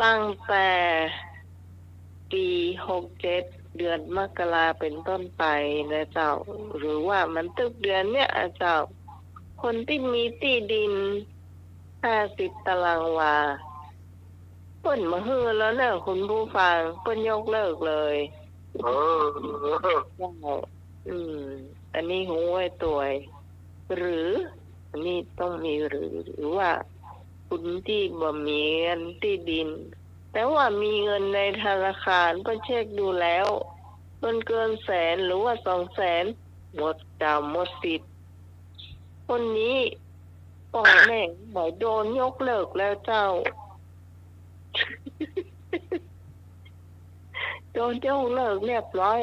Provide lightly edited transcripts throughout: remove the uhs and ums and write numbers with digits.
ตั้งแต่ปี67เดือนมกราเป็นต้นไปนะเจ้าหรือว่ามันตึกเดือนเนี่ยเจ้าคนที่มีที่ดิน50ตารางวาเปิ้นมาฮือแล้วเนอะคุณผู้ฟังเปิ้นยกเลิกเลยเออใช่อืมอันนี้หูไว้ตัวหรืออันนี้ต้องมีหรือว่าคุณที่บ่มีเงินที่ดินแต่ว่ามีเงินในธนาคารเพิ่นเช็คดูแล้วมันเกินแสนหรือว่า200,000หมดเจ้าหมดสิทธิ์คนนี้พ่อแม่หมายโดนยกเลิกแล้วเจ้า โดนยกเลิกเรียบร้อย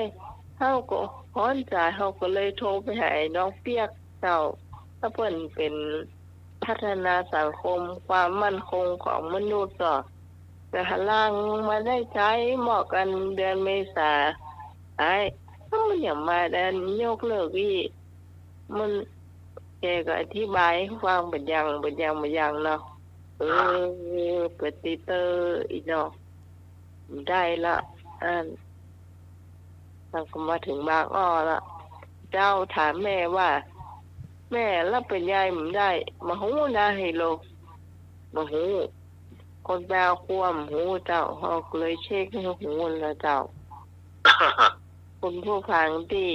เฮาก็ฮ้อนใจเฮาก็เลยโทรไปหาน้องเปียกเจ้าถ้าเพิ่นเป็นพัฒนาสังคมความมั่นคงของมนุษย์ก็จะหาล่างมาได้ใช้เหมาะกันเดือนเมษาไอ้ถ้ามันอย่างมาเดือนยกเลิกอีกมันแกก็อธิบายให้ฟังเป็นอย่างเนาะเปิดติเตอร์อีกเนาะได้ละอันเราก็มาถึงบางอ้อละเจ้าถามแม่ว่าแม่แล้วเป็นยายมันได้มาหูนะให้โลกมาหูคนแปลความหูเจ้าเขาเลยเช็คให้หูแล้วเจ้าคุณผู้ฟังที่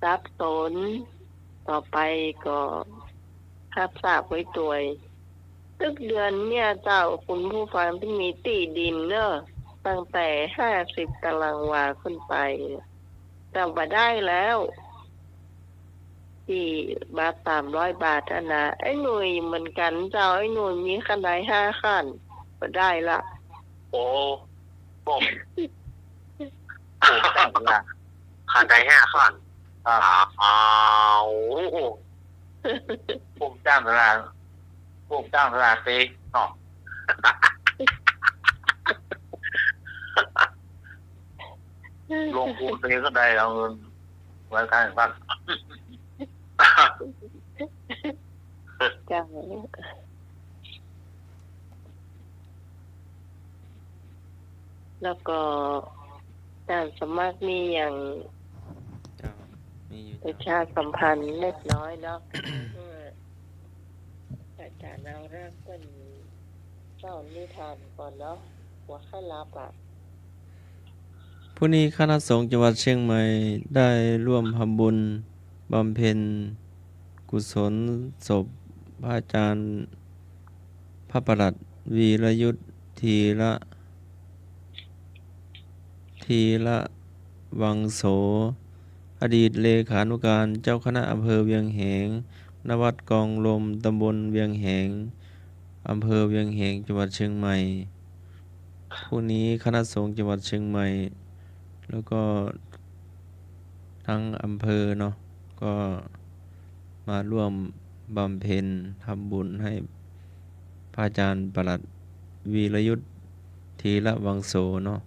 สับสนต่อไปก็รับทราบไว้ตัวตึกเดือนเนี่ยเจ้าคุณผู้ฟังที่มีที่ดินเนอะตั้งแต่50ตารางวาขึ้นไปจำมาได้แล้วที่บาท300 บาทนะไอ้หน่วยเหมือนกันเจ้าไอ้หน่วยมีคันใด5ขั้นก็ได้ละโอ้ผม ปลูกตั้งเวลา คันใด5 ขั้นครับ อ้าว ปลูกตั้งเวลาตีเนาะลงทุนตีก็ได้เอาเงินไว้ข้างบ้าน จ้าแล้วก็การสมัครมีอย่าง เจ้ามีอยู่ ประ เจ้า ชาสัมพันธ์เล็กน้อยเนาะ อาจารย์เอาเริ่มต้นสอนนิทานก่อนเนาะหัวข้ารับอ่ะ ผู้นี้คณะสงฆ์จังหวัดเชียงใหม่ได้ร่วมทำบุญบำเพ็ญกุศลศพพระอาจารย์พระประหลัดวีรยุทธทีละวังโส อดีตเลขานุการเจ้าคณะอำเภอเวียงแหงณวัดกองลมตำบลเวียงแหงอำเภอเวียงแหงจังหวัดเชียงใหม่ผู้นี้คณะสงฆ์จังหวัดเชียงใหม่แล้วก็ทั้งอำเภอเนาะก็มาร่วมบำเพ็ญทำบุญให้พระอาจารย์ประหลัดวีรยุทธทีละวังโสเนาะ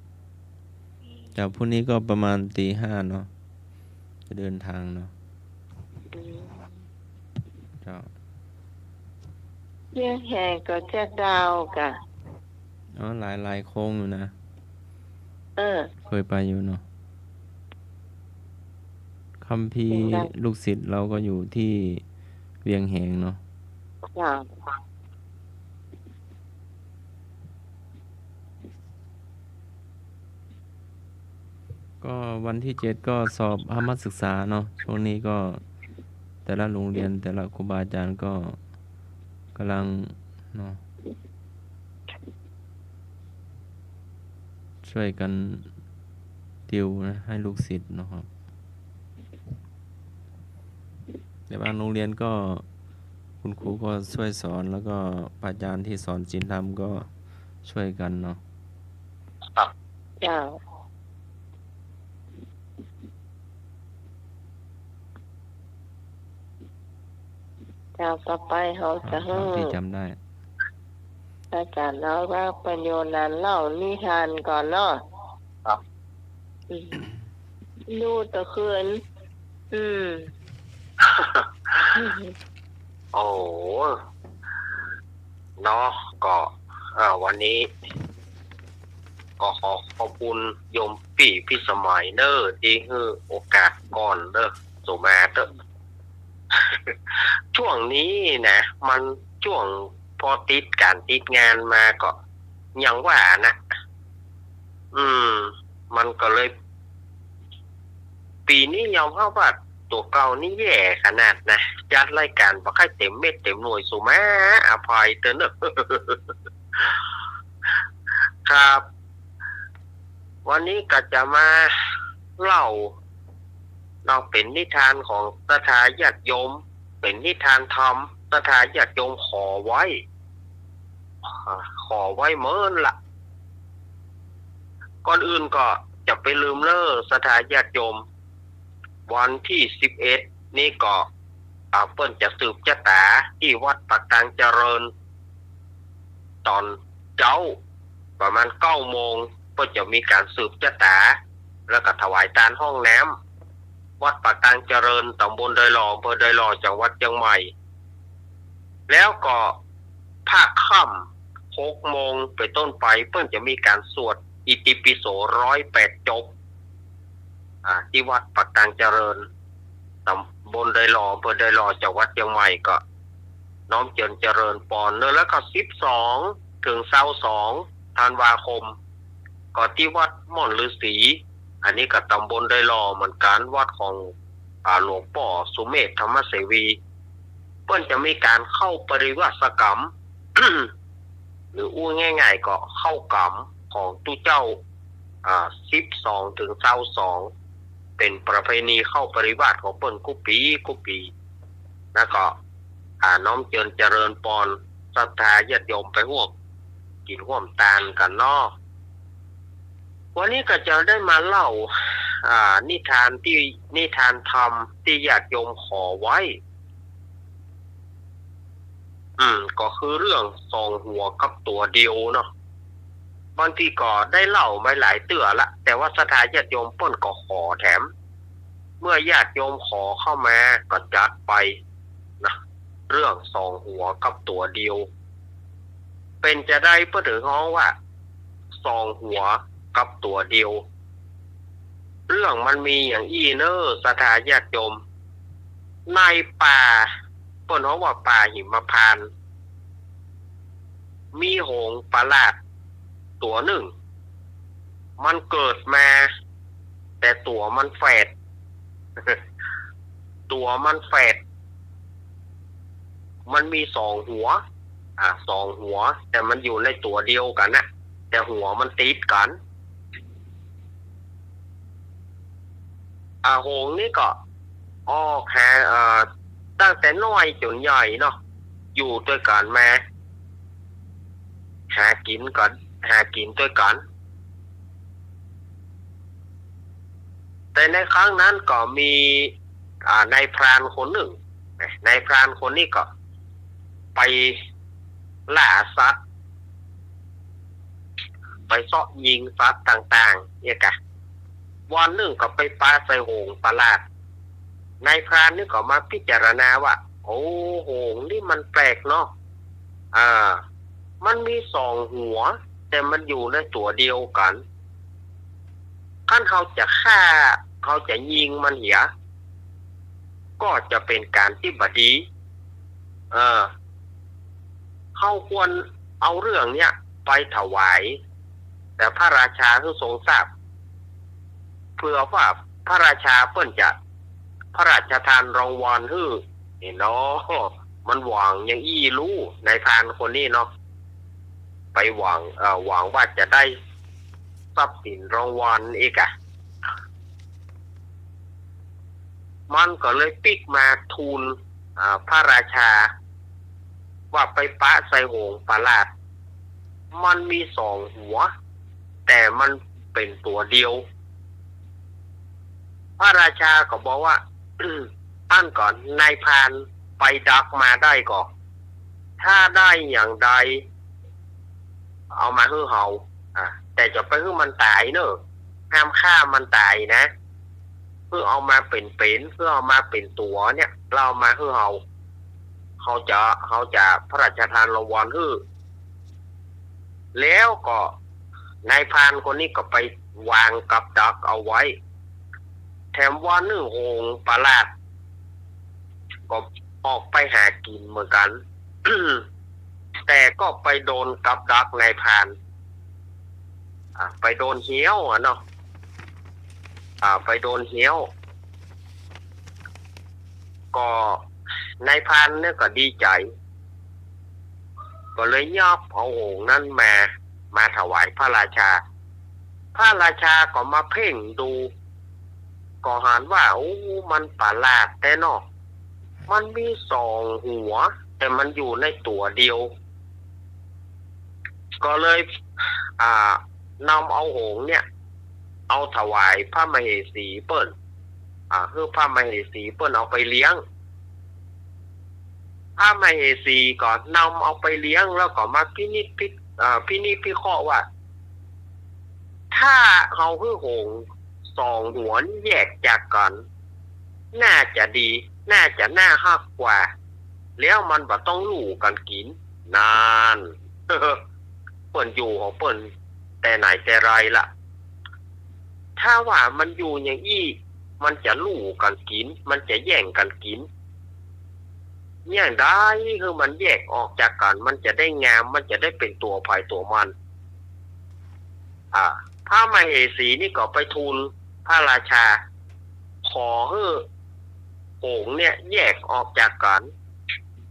จากผู้นี้ก็ประมาณตี 5เนาะจะเดินทางเนาะเจ้า เรื่องแห่ก็แจกดาวกะ อ๋อหลายโค้งอยู่นะ เออ เคยไปอยู่เนาะคัมภีร์ ได้ ลูกศิษย์เราก็อยู่ที่เวียงแหงเนาะ ค่ะ ก็วันที่ 7ก็สอบธรรมศึกษาเนาะช่วงนี้ก็แต่ละโรงเรียนแต่ละครูบาอาจารย์ก็กำลังเนาะช่วยกันติวนะให้ลูกศิษย์เนาะครับแต่บางโรงเรียนก็คุณครูก็ช่วยสอนแล้วก็อาจารย์ที่สอนศีลธรรมก็ช่วยกันเนาะ เจ้าเจ้าต่อไปเขาจะให้ ที่จำได้ อาจารย์เราว่าประโยชน์นั้นเล่านิทานก่อนเนาะ ครับ อืมดูตะคืนอืม โอ้โหเนาะก็ วันนี้ก็ขอขอบคุณโยมปี่พี่สมัยเด้อที่ให้โอกาสก่อนเด้อโซมาเด้อ ช่วงนี้นะมันช่วงพอติดงานมาก็ยังว่านะมันก็เลย ปีนี้ยอมรับว่าตัวเก่านี่แย่ขนาดนะจัดรายการบ่ค่อยเต็มเม็ดเต็มหน่วยสุมาอภัยเด้อเนอะ ครับ วันนี้ก็จะมาเล่าเป็นนิทานของตถาญาติโยมเป็นนิทานธรรมตถาญาติโยมขอไว้เมื่อละก่อนอื่นก็จะไปลืมสถาญาติโยมวันที่11นี่ก็เปิ้นจะสืบชะตาที่วัดปากกลางเจริญตอนเจ้าประมาณ 9 โมงเปิ้นจะมีการสืบชะตาแล้วก็ถวายทานห้องน้ำวัดปากกลางเจริญตำบลดอยหล่ออำเภอดอยหล่อจังหวัดเชียงใหม่แล้วก็ภาคค่ำ 6 โมงไปต้นไปเปิ้นจะมีการสวดอิติปิโส108 จบที่วัดปากกลางเจริญตำบลดอยหล่ออำเภอดอยหล่อจังหวัดเชียงใหม่ก็น้อมเจริญปอนแล้วก็12 ถึง 22 ธันวาคมก็ที่วัดม่อนฤาษีอันนี้ก็ตำบลดอยหล่อเหมือนกันวัดของหลวงพ่อสุเมธธรรมเสวีเปิ้นจะมีการเข้าปริวาสกรรม หรืออู้ง่ายๆก็เข้ากรรมของตู้เจ้า12 ถึง 22เป็นประเพณีเข้าปริวาสของเปิ้นกุปีแล้วก็น้อมเจริญปอนศรัทธาญาติโยมไปร่วมกินร่วมทานกันเนาะวันนี้ก็จะได้มาเล่านิทานธรรมที่ญาติโยมขอไว้ก็คือเรื่องสองหัวกับตัวเดียวเนาะบางทีก็ได้เล่ามาหลายเตื้อละแต่ว่าศรัทธาญาติโยมเปิ้นก็ขอแถมเมื่อญาติโยมขอเข้ามาก็จัดไปนะเรื่องสองหัวกับตัวเดียวเป็นจะได้เพื่อถึงห้องว่าสองหัวกับตัวเดียวเรื่องมันมีอย่างศรัทธาญาติโยมในป่าเปิ้นว่าป่าหิมพานต์มีหงส์ประหลาดตัวหนึ่งมันเกิดมาแต่ตัวมันแฝด มันมี2 หัว2 หัวแต่มันอยู่ในตัวเดียวกันนะแต่หัวมันติดกันหงส์นี่ก็ออกหาตั้งแต่น้อยจนใหญ่เนาะอยู่ด้วยกันมาหากินด้วยกันแต่ในครั้งนั้นก็มีนายพรานคนหนึ่งนายพรานคนนี้ก็ไปล่าสัตว์ไปเสาะยิงสัตว์ต่างๆเนี่ยกะวันหนึ่งก็ไปปาใส่หงส์ประหลาดนายพรานนี่ก็มาพิจารณาว่าโอ้หงส์นี่มันแปลกเนาะมันมี2 หัวแต่มันอยู่ในตัวเดียวกันขั้นเขาจะฆ่าเขาจะยิงมันเหียก็จะเป็นการที่บดีเขาควรเอาเรื่องเนี้ยไปถวายแต่พระราชาคือทรงทราบเพื่อว่าพระราชาเปิ้นจะพระราชทานรางวัลให้เนาะมันหวังอย่างรู้นายพรานคนนี้เนาะไปหวังว่าจะได้ทรัพย์สินรางวัลอีกมันก็เลยปิกมาทูลพระราชาว่าไปปะใส่หงส์ประหลาดมันมี2 หัวแต่มันเป็นตัวเดียวพระราชาก็บอกว่า ท่านก่อนนายพรานไปดักมาได้ก่อนถ้าได้อย่างใดเอามาให้เฮาแต่จะไปให้มันตายเนอะห้ามฆ่ามันตายนะเพื่อเอามาเป็นเพื่อเอามาเป็นตัวเนี่ยเรามาให้เฮาเขาจะพระราชทานรางวัลให้ แล้วก็นายพรานคนนี้ก็ไปวางกับดักเอาไว้ แถมว่านึ่งโหงประหลาดก็ออกไปหากินเหมือนกัน แต่ก็ไปโดนกับดักนายพรานไปโดนเหี้ยวเนาะไปโดนเหี้ยว ก็นายพรานเนี่ยก็ดีใจ ก็เลยยอบเอาโหงนั้นมาถวายพระราชา พระราชาก็มาเพ่งดูก็เห็นว่าโอ้มันประหลาดแต่เนาะมันมีสองหัว แต่มันอยู่ในตัวเดียว ก็เลยนำเอาโหงเนี่ยเอาถวายพระมเหสีเปิ้นคือพระมเหสีเปิ้นเอาไปเลี้ยงพระมเหสีก็นำเอาไปเลี้ยงแล้วก็มาพินิจพิเคราะห์ว่า ถ้าเอาคือโหงสองหัวแยกจากกันน่าจะดีน่าจะน่าฮักกว่าแล้วมันบ่ต้องลู่กันกินนาน เปิ้นอยู่ของเปิ้นแต่ไหนแต่ไรล่ะถ้าว่ามันอยู่อย่างอี้มันจะลู่กันกินมันจะแย่งกันกินเนี่ยได้คือมันแยกออกจากกันมันจะได้งามมันจะได้เป็นตัวภายตัวมันพระมเหสีนี่ก็ไปทูลพระราชาขอให้โหงเนี่ยแยกออกจากกัน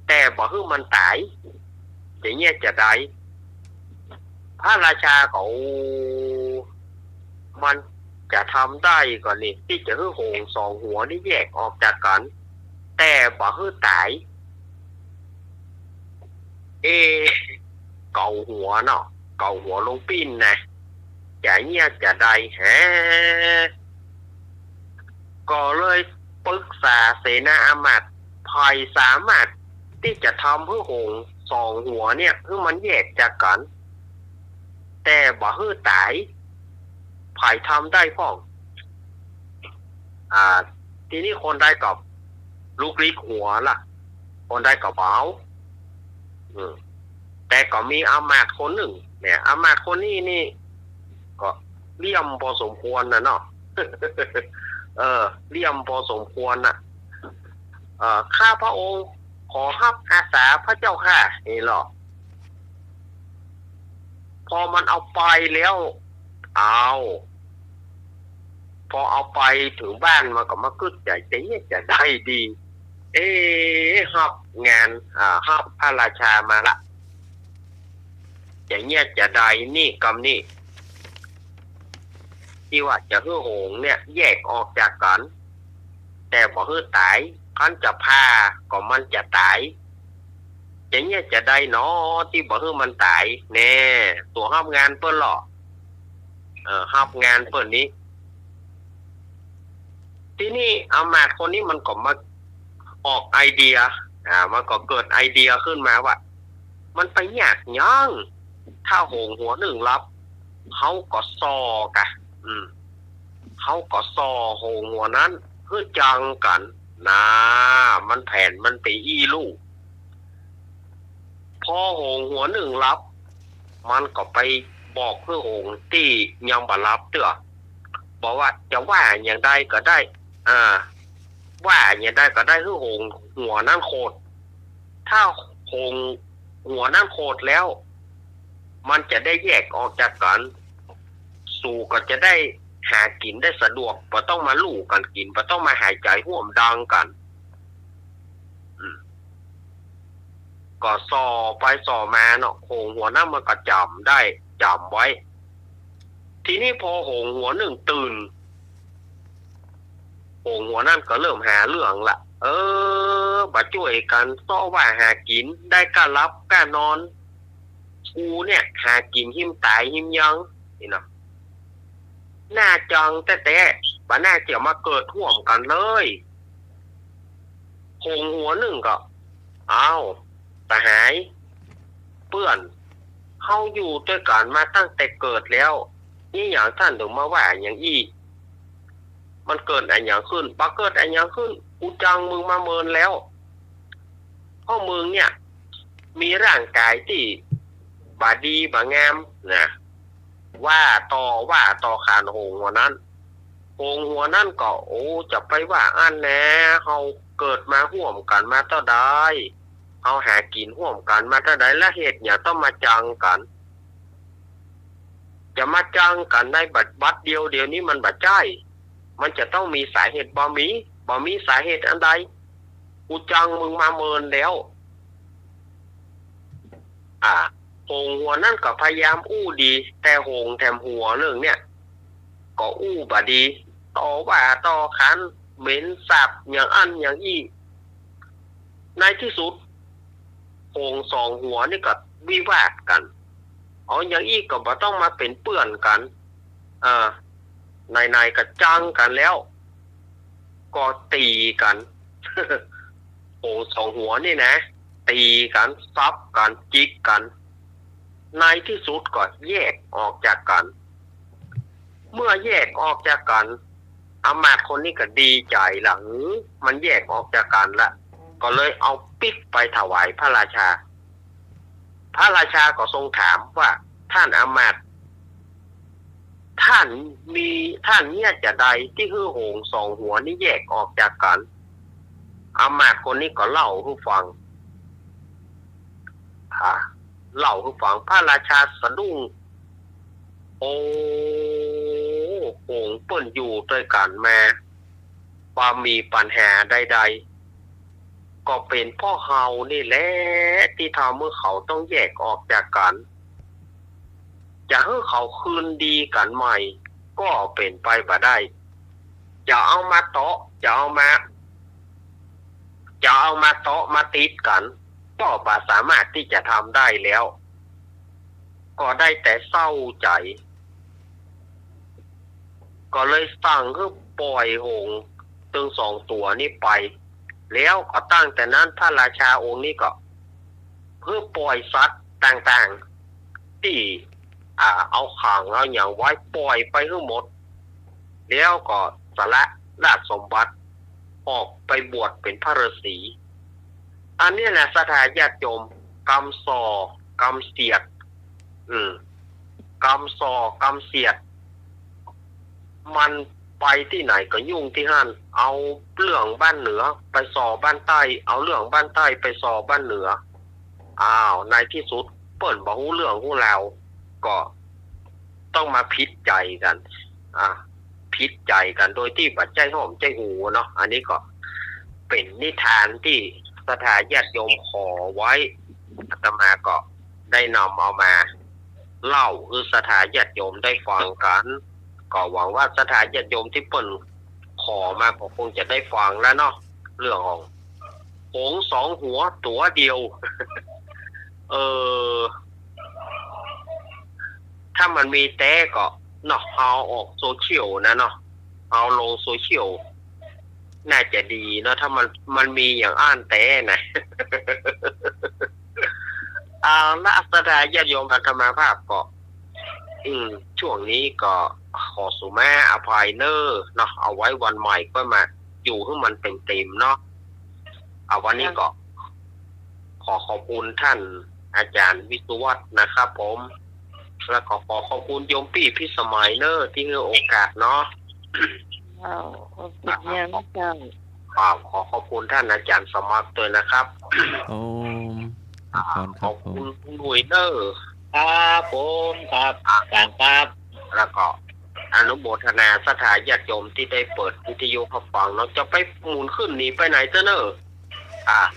แต่บ่ให้มันตายอย่างเงี้ยจะได้พระราชาก็มันจะทำได้ก่อนนี่ที่จะให้โหงสองหัวนี่แยกออกจากกันแต่บ่ให้ตายเกาหัวเนาะเกาหัวลงปิ้นนะจะเงี้ยจะได้แฮก็เลยปรึกษาเสนาอามาตย์ภายสามารถที่จะทำให้โหงสองหัวเนี่ยให้มันแยกจากกันแต่บ่ให้ตายภายทำได้พ้องทีนี้คนได้กับลูกลิกหัวล่ะคนได้กับเบาแต่ก็มีอามาตย์คนหนึ่งเนี่ยอามาตย์คนนี้นี่ก็เลี่ยมพอสมควรนะเนาะ เลี่ยมพอสมควรนะข้าพระองค์ขอฮับอาสาพระเจ้าค่ะนี่หรอพอมันเอาไปแล้วพอเอาไปถึงบ้านมันก็มากึศใจจะได้ดีฮับงานฮับพระราชามาละอย่างเงี้ยจะได้นี่กำนี่ที่ว่าจะให้โหงเนี่ยแยกออกจากกันแต่บ่ให้ตายคันจะพาก็มันจะตายอย่างเงี้ยจะได้เนาะที่บ่ให้มันตายแน่ตัวฮับงานเปิ้นหรอฮับงานเปิ้นนี้ที่นี่อามาตย์คนนี้มันก็มาออกไอเดียมันก็เกิดไอเดียขึ้นมาว่ามันไปยากยัง ถ้าโหงหัวหนึ่งรับเขาก็ซอกะเขาก็ซอโหงหัวนั้นเพื่อจังกันนะมันแผ่นมันไปอี้ลูกพอโหงหัวหนึ่งรับมันก็ไปบอกเพื่อโหงที่ยังบ่รับเตื้อบอกว่าจะว่าอย่างใดก็ได้ว่าอย่างใดก็ได้เพื่อโหงหัวนั้นโคตรถ้าโหงหัวนั้นโคตรแล้วมันจะได้แยกออกจากกันสู่ก็จะได้หากินได้สะดวกบ่ต้องมาลู่กันกินบ่ต้องมาหายใจห่วมดังกันก็สอไปสอมาเนาะโหงหัวนั้นมันก็จำไว้ทีนี้พอโหงหัวหนึ่งตื่นโหงหัวนั้นก็เริ่มหาเรื่องละบ่ช่วยกันซ้อว่าหากินได้กล้ารับกล้านอนกูเนี่ยหากินหิมตายหิมยังนี่เนาะหน้าจังแต่บ่น่าจะมาเกิดห่วมกันเลยโหงหัวหนึ่งก็ตาหายเปื้อนเฮาอยู่ด้วยกันมาตั้งแต่เกิดแล้วนี่อย่างท่านถึงมาว่าอย่างอี้มันเกิดอะไรอย่างขึ้นบ่เกิดอะไรอย่างขึ้นกูจังมึงมาเมินแล้วเพราะมึงเนี่ยมีร่างกายที่ บาดีบางามนะว่าต่อขานโหงหัวนั้นโหงหัวนั้นก็โอ้จะไปว่าอันแน่เฮาเกิดมาร่วมกันมาเท่าใดเฮาหากินร่วมกันมาเท่าใดและเหตุเนี่ยต้องมาจังกันจะมาจังกันในบัดเดียวนี้มันบัดใจมันจะต้องมีสาเหตุบ่มีสาเหตุอันใดกูจังมึงมาเมินแล้วโหงหัวนั่นก็พยายามอู้ดีแต่โหงแถมหัวเรื่องเนี่ยก็อู้บ่ดีต่อว่าต่อขันเหม็นสับอย่างอันอย่างอี้ในที่สุดโหงสองหัวนี่ก็วิวาทกันอย่างอี้ก็บ่ต้องมาเป็นเปื้อนกันในก็จังกันแล้วก็ตีกัน โหงสองหัวนี่นะตีกันซับกันจิกกันในที่สุดก็แยกออกจากกันเมื่อแยกออกจากกันอำมาตย์คนนี้ก็ดีใจล่ะมันแยกออกจากกันละก็เลยเอาปิ๊กไปถวายพระราชาพระราชาก็ทรงถามว่าท่านอำมาตย์ท่านเนี่ยจะใดที่คือโหงสองหัวนี่แยกออกจากกันอำมาตย์คนนี้ก็เล่าให้ฟังพระราชาสะดุ้งโอ้โหงเปิ้นอยู่ด้วยกันมาความมีปัญหาใดๆก็เป็นพ่อเฮานี่แหละที่ทำเมื่อเขาต้องแยกออกจากกันจะให้เขาคืนดีกันใหม่ก็เป็นไปบ่ได้จะเอามาเตาะจะเอามาเตาะมาติดกันก็บ่สามารถที่จะทำได้แล้วก็ได้แต่เศร้าใจก็เลยสั่งให้ปล่อยหงส์ทั้งสองตัวนี้ไปแล้วก็ตั้งแต่นั้นพระราชาองค์นี้ก็เพื่อปล่อยสัตว์ต่างๆที่เอาขังเอาอย่างไว้ปล่อยไปทั้งหมดแล้วก็สละราชสมบัติออกไปบวชเป็นพระฤาษีอันนี้แหละสถาญาติโยมกรรมซอกรรมเสียดกรรมซอกรรมเสียดมันไปที่ไหนก็ยุ่งที่นั่นเอาเรื่องบ้านเหนือไปสอบ้านใต้เอาเรื่องบ้านใต้ไปสอบ้านเหนือในที่สุดเปิ้นบ่ฮู้เรื่องฮู้ราวก็ต้องมาพิจใจกันพิจใจกันโดยที่บัดใจหอมใจหูเนาะอันนี้ก็เป็นนิทานที่สถาญาติโยมขอไว้อาตมาก็ได้นำเอามาเล่าคือสถาญาติโยมได้ฟังกันก็หวังว่าสถาญาติโยมที่เปิ้นขอมาก็คงจะได้ฟังแล้วเนาะเรื่องของโหงสองหัวตัวเดียว ถ้ามันมีแต่ก็เนาะเอาออกโซเชียลนะเนาะเอาลงโซเชียลน่าจะดีเนาะถ้ามันมีอย่างอ่านแต่นะณสถาญาติโยมอาตมาภาพก็ช่วงนี้ก็ขอสุแม่อภัยเนอร์เนาะเอาไว้วันใหม่ก็มาอยู่ให้มันเต็มๆเนาะวันนี้ก็ขอขอบคุณท่านอาจารย์วิศวัฒน์นะครับผมแล้วก็ขอขอบคุณโยมพี่พิสมัยเนอร์ที่ให้โอกาสเนาะขอบคุณยังเจ้าขอขอบคุณท่านอาจารย์สมัครด้วยนะครับขอบคุณหน่วยเนอร์ครับผมครับการครับแล้วก็อนุโมทนาสถาญาติโยมที่ได้เปิดวิทยุเข้าฟังเนาะจะไปหมุนขึ้นหนีไปไหนเนอ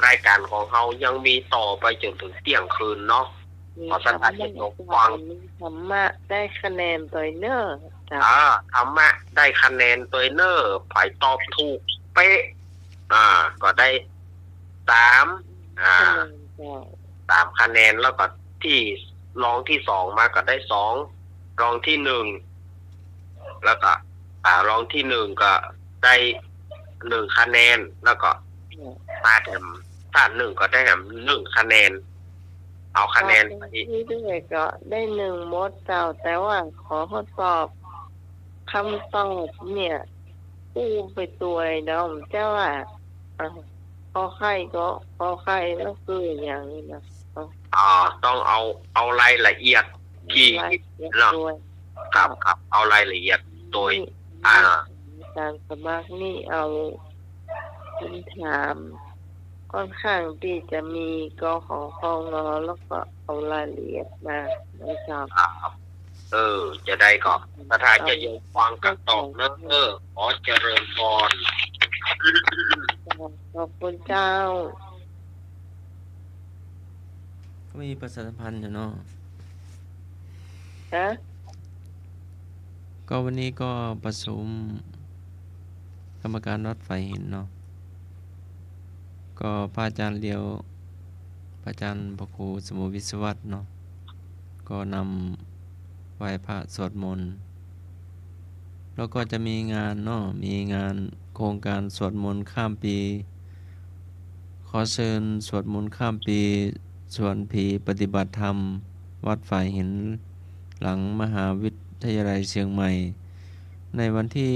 รายการของเรายังมีต่อไปจนถึงเที่ยงคืนเนาะขอสถาญาติโยมฟังธรรมะได้คะแนนตัวเนอร์ธรรมะได้คะแนนตัวเนอร์ฝ่ายตอบถูกเป๊ะก็ได้3คะแนนแล้วก็ที่รองที่2มาก็ได้2รองที่1แล้วก็รองที่1ก็ได้1คะแนนแล้วก็ถ้า1ก็ได้1คะแนนเอาคะแนนไปที่ด้วยก็ได้1มดเจ้าแต่ว่าขอทดสอบคำตอบเนี่ยอู้ไปตัวดอมเจ้าว่าขอไข่ก็ขอไข่แล้วคืออย่างนี้นะขอ ต้องเอารายละเอียดที่ รายละเอียด เนาะ ด้วย ครับเอารายละเอียดโดย การสมัครนี่เอาพื้นฐานค่อนข้างที่จะมีกขคงแล้วก็เอารายละเอียดมานะครับ จะได้ก็สถานจะยกฟังกันต่อเนอะขอเจริญพร ขอบคุณเจ้า ก็มีประชาสัมพันธ์อยู่เนาะ ฮะ ก็วันนี้ก็ประชุมกรรมการวัดไฟหินเนาะก็พระอาจารย์เลียวพระอาจารย์พระครูสมุวิศวัตเนาะก็นำไหว้พระสวดมนต์แล้วก็จะมีงานเนาะมีงานโครงการสวดมนต์ข้ามปี ขอเชิญสวดมนต์ข้ามปีสวนผีปฏิบัติธรรมวัดฝ่ายหินหลังมหาวิทยาลัยเชียงใหม่ ในวันที่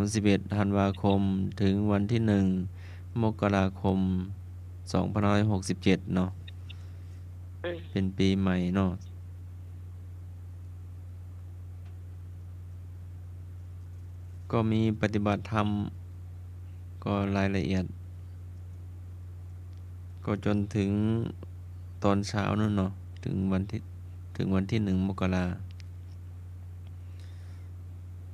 31 ธันวาคม ถึงวันที่ 1 มกราคม 2567 เนาะเป็นปีใหม่เนาะก็มีปฏิบัติธรรมก็รายละเอียด ก็จนถึงตอนเช้านู่นเนาะถึงวันที่ 1 มกรา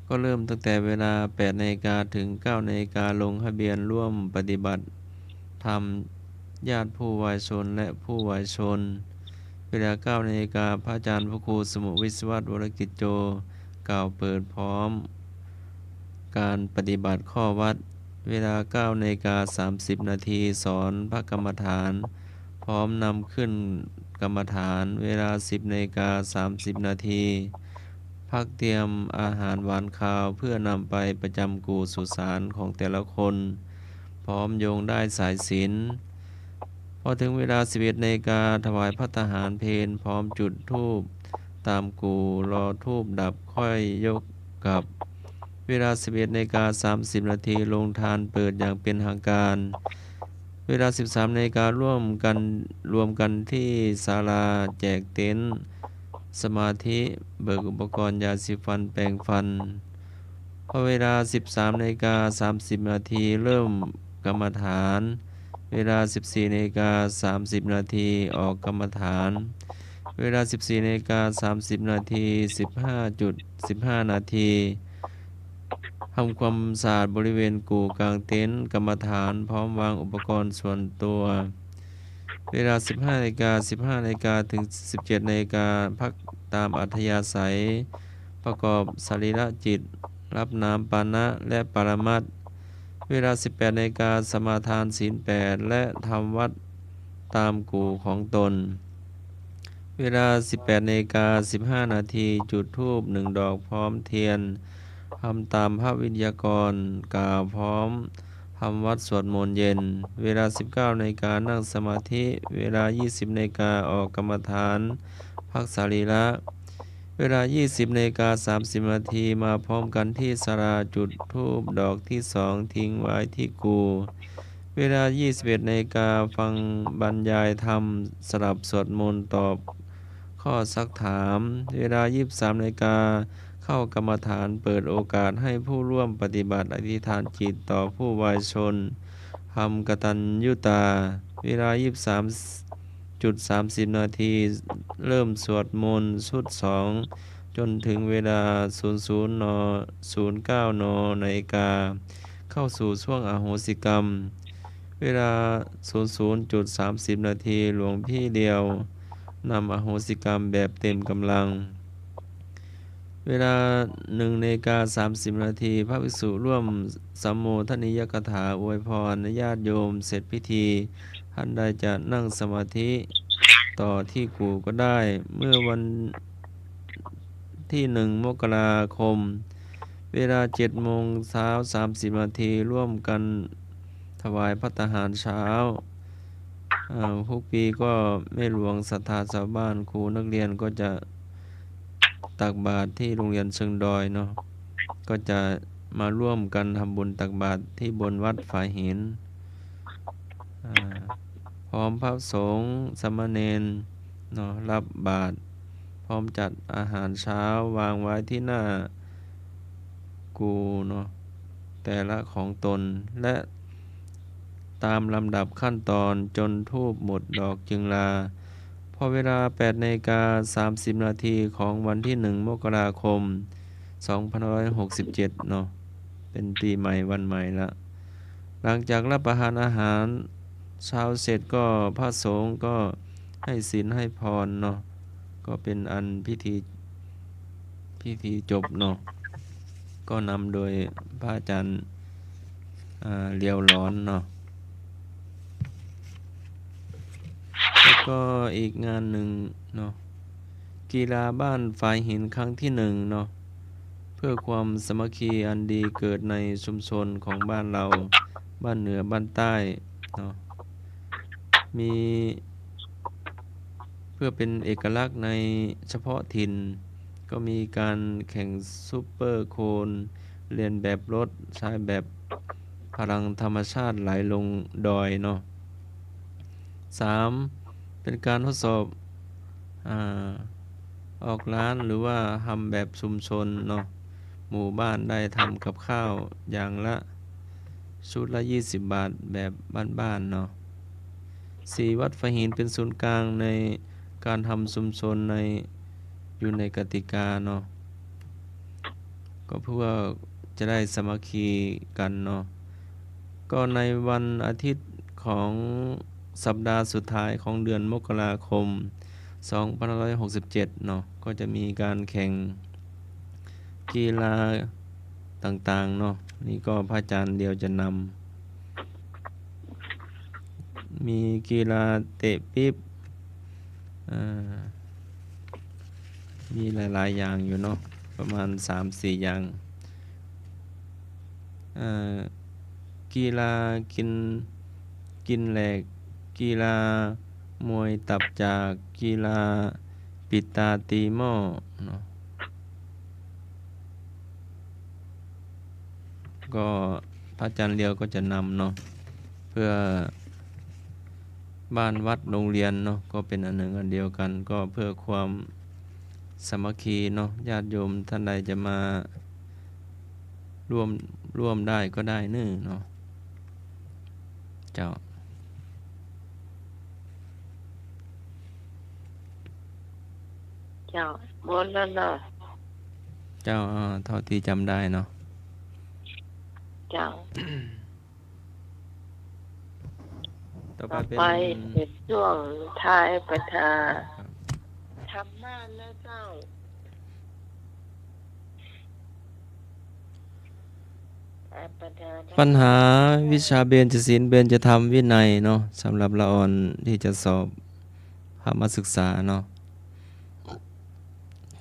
ก็เริ่มตั้งแต่เวลา 8 นาฬิกาถึง 9 นาฬิกาลงทะเบียนร่วมปฏิบัติธรรมญาติผู้วายชนและผู้วายชน เวลา 9 นาฬิกาพระอาจารย์พระครูสมุวิศวัตวรกิจโจกล่าวเปิดพร้อมการปฏิบัติข้อวัด เวลา 9 นาฬิกา 30 นาทีสอนพระกรรมฐานพร้อมนำขึ้นกรรมฐาน เวลา 10 นาฬิกา 30 นาทีพักเตรียมอาหารหวานคาวเพื่อนำไปประจำกู่สุสานของแต่ละคนพร้อมโยงได้สายศีลพอถึงเวลา 11 นาฬิกาถวายภัตตาหารเพลพร้อมจุดธูปตามกู่รอธูปดับค่อยยกกลับเวลา 11 นาฬิกา 30 นาทีลงทานเปิดอย่างเป็นทางการ เวลา 13 นาฬิการวมกันที่ศาลาแจกเต็นท์สมาธิเบิกอุปกรณ์ยาสีฟันแปรงฟันพอเวลา 13 นาฬิกา 30 นาทีเริ่มกรรมฐาน เวลา 14 นาฬิกา 30 นาทีออกกรรมฐาน เวลา 14 นาฬิกา 30 นาที 15 นาทีทำความสะอาดบริเวณกู่กลางเต็นท์กรรมฐานพร้อมวางอุปกรณ์ส่วนตัว เวลา 15 นาฬิกา 15 นาฬิกาถึง 17 นาฬิกาพักตามอัธยาศัยประกอบสรีระจิตรับน้ำปานะและปรมัตถ์เวลา 18 นาฬิกาสมาทานศีล 8 และทำวัดตามกู่ของตน เวลา 18 นาฬิกา 15 นาทีจุดธูป1 ดอกพร้อมเทียนทำตามพระวิทยากรกล่าวพร้อมทำวัดสวดมนต์เย็นเวลา 19 นาฬิกานั่งสมาธิเวลา 20 นาฬิกาออกกรรมฐานพักสรีระเวลา 20 นาฬิกา 30 นาทีมาพร้อมกันที่ศาลาจุดธูปดอกที่ 2 ทิ้งไว้ที่กู่เวลา 21 นาฬิกาฟังบรรยายธรรมสลับสวดมนต์ตอบข้อซักถามเวลา 23 นาฬิกาเข้ากรรมฐานเปิดโอกาสให้ผู้ร่วมปฏิบัติอธิษฐานจิตต่อผู้วายชนทำกตัญญูตาเวลา 23.30 นาทีเริ่มสวดมนต์ชุด 2 จนถึงเวลา 00 น 09 น นาฬิกาเข้าสู่ช่วงอโหสิกรรมเวลา 00.30 นาทีหลวงพี่เดียวนำอโหสิกรรมแบบเต็มกำลังเวลา 1 นาฬิกา 30 นาทีพระภิกษุร่วมสัมโมทนิยกถาอวยพรญาติโยมเสร็จพิธีท่านใดจะนั่งสมาธิต่อที่กู่ก็ได้เมื่อวันที่ 1 มกราคมเวลา 7 โมงเช้า 30 นาทีร่วมกันถวายภัตตาหารเช้าทุกปีก็แม่หลวงศรัทธาชาวบ้านครูนักเรียนก็จะตักบาตรที่โรงเรียนเชิงดอยเนาะก็จะมาร่วมกันทำบุญตักบาตรที่บนวัดฝ่ายหินพอ ร้อมพระสงฆ์สามเณรเนาะรับบาตรพร้อมจัดอาหารเช้าวางไว้ที่หน้ากูเนาะแต่ละของตนและตามลำดับขั้นตอนจนธูปหมดดอกจึงลาพอเวลา 8:30 นาทีของวันที่ 1 มกราคม 2567 เนาะเป็นปีใหม่วันใหม่ละหลังจากรับประทานอาหารเช้าเสร็จก็พระสงฆ์ก็ให้ศีลให้พรเนาะก็เป็นอันพิธีจบเนาะก็นำโดยพระอาจารย์เลียวร้อนเนาะแล้วก็อีกงานหนึ่งเนาะกีฬาบ้านฝายหินครั้งที่1เนาะเพื่อความสามัคคีอันดีเกิดในชุมชนของบ้านเราบ้านเหนือบ้านใต้เนาะมีเพื่อเป็นเอกลักษณ์ในเฉพาะถิ่นก็มีการแข่งซูเปอร์โคนเรียนแบบรถใช้แบบพลังธรรมชาติไหลลงดอยเนาะ3เป็นการทดสอบออกร้านหรือว่าทำแบบชุมชนเนาะหมู่บ้านได้ทำกับข้าวอย่างละชุดละ20 บาทแบบบ้านๆเนาะ4วัดฝายหินเป็นศูนย์กลางในการทำชุมชนอยู่ในกติกาเนาะก็เพื่อจะได้สามัคคีกันเนาะก็ในวันอาทิตย์ของสัปดาห์สุดท้ายของเดือนมกราคม 2567 เนาะก็จะมีการแข่งกีฬาต่างๆเนาะนี่ก็พระอาจารย์เดียวจะนำมีกีฬาเตะปิ๊บมีหลายๆอย่างอยู่เนาะประมาณ 3-4 อย่างกีฬากินแหลกกีฬามวยตับจากกีฬาปิดตาตีหม้อเนาะก็พระอาจารย์เลียวก็จะนำเนาะเพื่อบ้านวัดโรงเรียนเนาะก็เป็นอันหนึ่งอันเดียวกันก็เพื่อความสามัคคีเนาะญาติโยมท่านใดจะมาร่วมได้ก็ได้เนาะเจ้าหมดแล้วเนาะเจ้าเท่าที่จำได้เนาะเจ้า ต่อ ต่อ ไป ไป เป็น เป็นช่วงท้ายประธานทำบ้านนะเจ้าประธาน ปัญหาวิชาเบญจศีลเบญจธรรมวินัยเนาะสำหรับละอ่อนที่จะสอบพระมาศึกษาเนาะ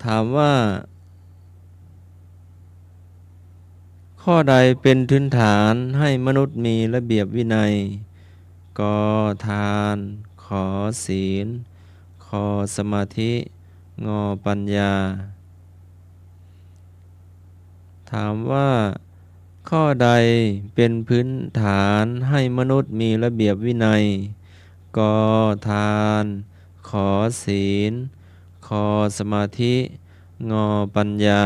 ถามว่าข้อใดเป็นพื้นฐานให้มนุษย์มีระเบียบวินัยกทานขอศีลคอสมาธิงอปัญญาถามว่าข้อใดเป็นพื้นฐานให้มนุษย์มีระเบียบวินัยกทานขอศีลคอสมาธิงอปัญญา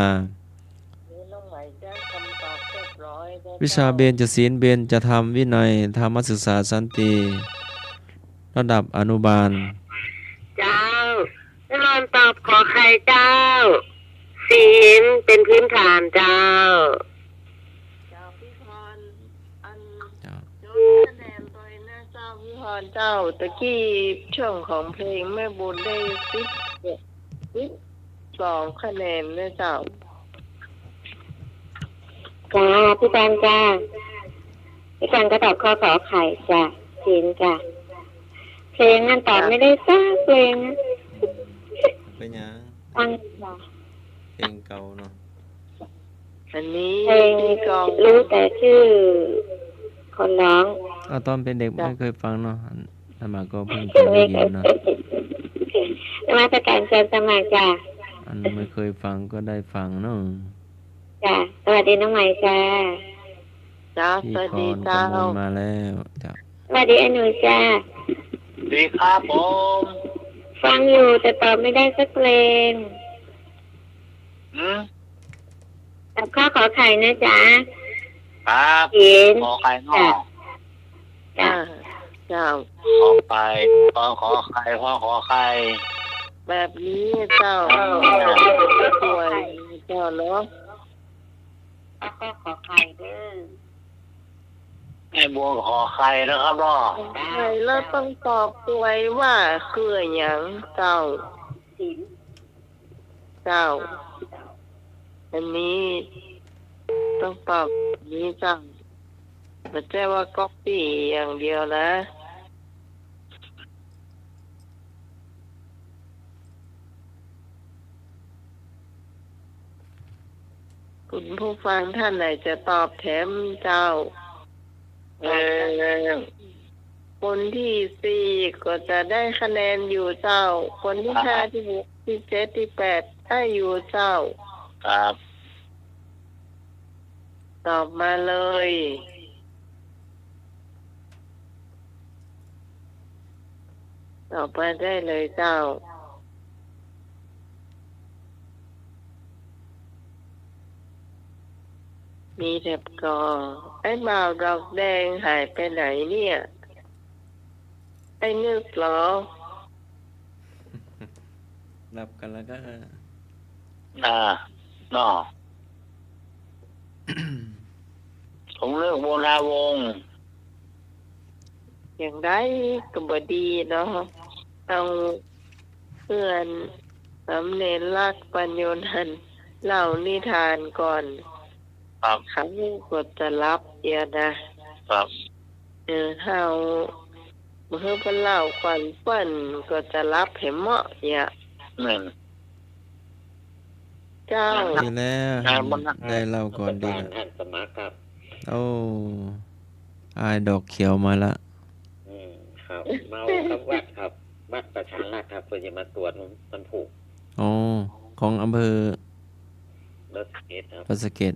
วิชาเบญจศีลเบญจธรรมวินัยธรรมศึกษาสันติระดับอนุบาลเจ้าจะลองตอบขอใครเจ้าศีลเป็นพื้นฐานเจ้าพี่พรอัน เจ้า ยกคะแนนตัวนะเจ้าพี่พรเจ้าตะกี้ช่วงของเพลงแม่บุญได้12 คะแนนนะเจ้าจ้าพี่แตงจ้าพี่แตงก็ตอบข้อขอไข่จ้าศีลจ้าเพลงนั่นตอบไม่ได้สักเพลงนะเป็นยัง ฟังจ้าเพลงเก่าเนาะอันนี้เพลงรู้แต่ชื่อคนร้องตอนเป็นเด็กไม่เคยฟังเนาะสมัยก็เพิ่งเคยได้ยินเนาะมาตรการเชิญสมัครจ้าอันไม่เคยฟังก็ได้ฟังเนาะจ้าสวัสดีน้องใหม่จ้าสวัสดีเจ้ามาแล้วจ้าสวัสดีไอ้หนูจ้า ดีครับผม ฟังอยู่แต่ตอบไม่ได้สักเพลง อืม ตอบข้อขอไข่นะจ๊ะ ครับ เขียน ขอไข่นอก จ้ะ เจ้า ขอไข่ขอไข่ขอไข่ แบบนี้เจ้าสวยเจ้าเนาะ แล้วก็ขอไข่เด้อ ไอ้บัวขอไข่นะครับเนาะ ใช่แล้วต้องตอบด้วยว่าคืออย่างเจ้า ศิล เจ้า อันนี้ต้องตอบนี้เจ้าไม่ใช่ว่าก๊อปปี้อย่างเดียวนะคุณผู้ฟังท่านไหนจะตอบแถมเจ้า คนที่สี่ก็จะได้คะแนนอยู่เจ้า คนที่ห้าที่หกที่เจ็ดที่แปดได้อยู่เจ้า ครับ ตอบมาเลย ตอบมาได้เลยเจ้า มีแถบกอไอ้บ่าวดอกแดงหายไปไหนเนี่ย ไอ้นึกเหรอ รับกันแล้วก็ เนาะ ผมเลือกโบนาวงศ์ อย่างไรก็บดีเนาะเอาเพื่อนสำเนรรักปัญโยนันท์เล่านิทานก่อน ครับ เขาก็จะรับเอียนะครับ เฮาเมื่อเป็นเล่าควันเปิ้นก็จะรับเหมเหมาะเนี่ย หนึ่ง เจ้า ดีแล้วได้เล่าก่อนดีละ ท่านสมัครครับ โอ้อายดอกเขียวมาละ ครับเมาครับวัดครับวัดประชารัฐครับเพื่อจะมาตรวจมันผูก อ๋อของอำเภอ เลิกเกตครับ ปะสะเก็ด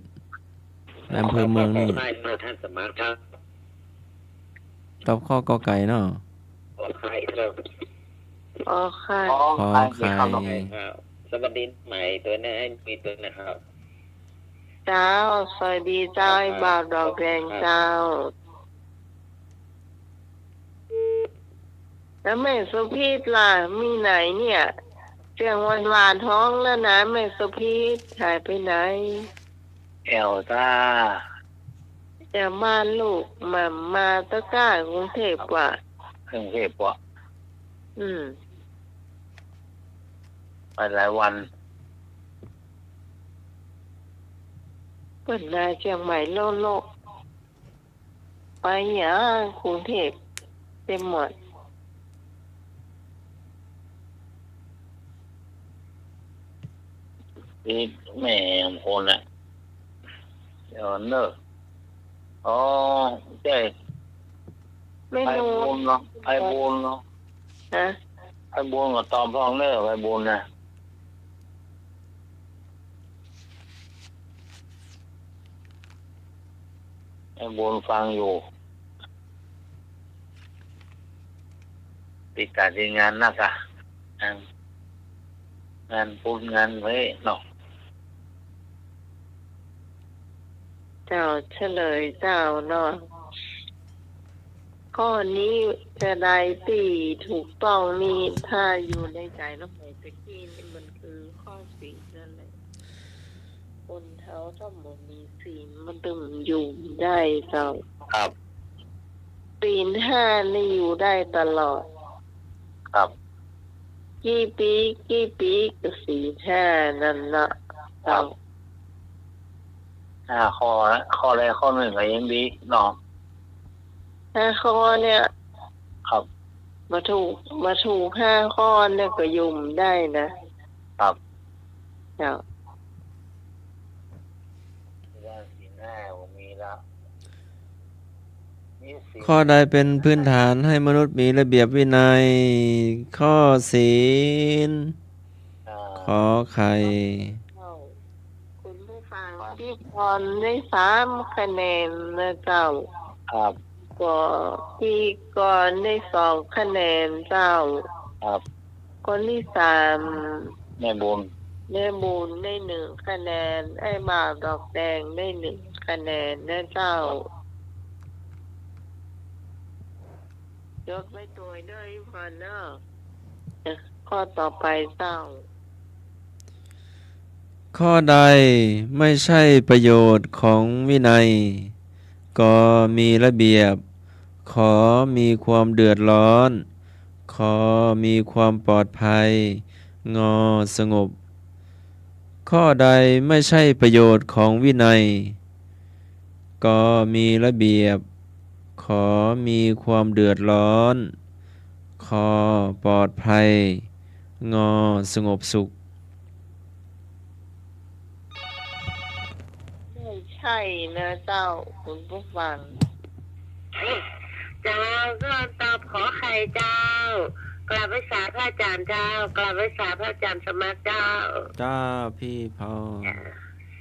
ในอำเภอเมืองนี่ ได้มาท่านสมัครครับ ตอบข้อกอไก่เนาะ ขอไข่ครับ อ๋อค่ะ ขอไข่ ครับสวัสดีใหม่ตัวนี้ให้มีตัวนะครับ เจ้าสวัสดีเจ้าไอ้บ่าวดอกแดงเจ้า แล้วแม่สุพีทล่ะมีไหนเนี่ยเสียงหวานๆท้องแล้วนะแม่สุพีทหายไปไหน เอลต้า จะมาลูกมาตะกร้ากรุงเทพว่ะ เครื่องเทพวะ อืม ไปหลายวัน เปิดนาเชียงใหม่โลโลกไปอย่างกรุงเทพเต็มหมด นี่แม่ของคนอ่ะเดี๋ยวเนอะอ๋อใช่ ไม่ ไอ้ รู้ บุญเนาะไอ้บุญเนาะ นะ ไอ้บุญกับตอมพองเนอะไอ้บุญนะไอ้บุญฟังอยู่ติดการที่งานนักอะงานปุ้นงานไว้เนาะ เจ้าเฉลยเจ้าเนาะข้อนี้จะได้ตีถูกต้องนี่ถ้าอยู่ในใจน้องใหม่ตะกี้นี่มันคือข้อสี่นั่นแหละคนเท้าถ้ามันมีศีลมันตึงอยู่ได้เจ้า ครับ ศีลห้านี่อยู่ได้ตลอด ครับ กี่ปีก็ศีลห้านั่นละ ครั เจ้า บ ข้อละข้อแรกข้อหนึ่งก็ยังดีเนาะ ห้าข้อเนี่ย ครับ มาถูกห้าข้อเนี่ยก็ยุ่มได้นะครับ เจ้า ว่าสีหน้าผมมีแล้วมีสี ข้อใดเป็นพื้นฐานให้มนุษย์มีระเบียบวินัย ข้อศีล ขอไข่ คุณผู้ฟังที่พรได้3 คะแนนนะเจ้า ครับ ก็พี่ก่อนได้2 คะแนนเจ้า ครับ คนที่3 แม่บุญ แม่บูนได้1 คะแนน ไอ้บ่าวดอกแดงได้1 คะแนนนะเจ้ายกไว้ตัวด้วยพอเนอะข้อต่อไปเจ้า ข้อใดไม่ใช่ประโยชน์ของวินัย ก็มีระเบียบ ขอมีความเดือดร้อน ขอมีความปลอดภัย งอสงบ ข้อใดไม่ใช่ประโยชน์ของวินัย ก็มีระเบียบ ขอมีความเดือดร้อน ขอปลอดภัย งอสงบสุข ไม่ใช่นะเจ้าคุณผู้ฟัง เจ้าก็ตอบขอไข่เจ้ากราบไหว้สาพระอาจารย์เจ้ากราบไหว้สาพระอาจารย์สมัครเจ้า จ้าพี่พอ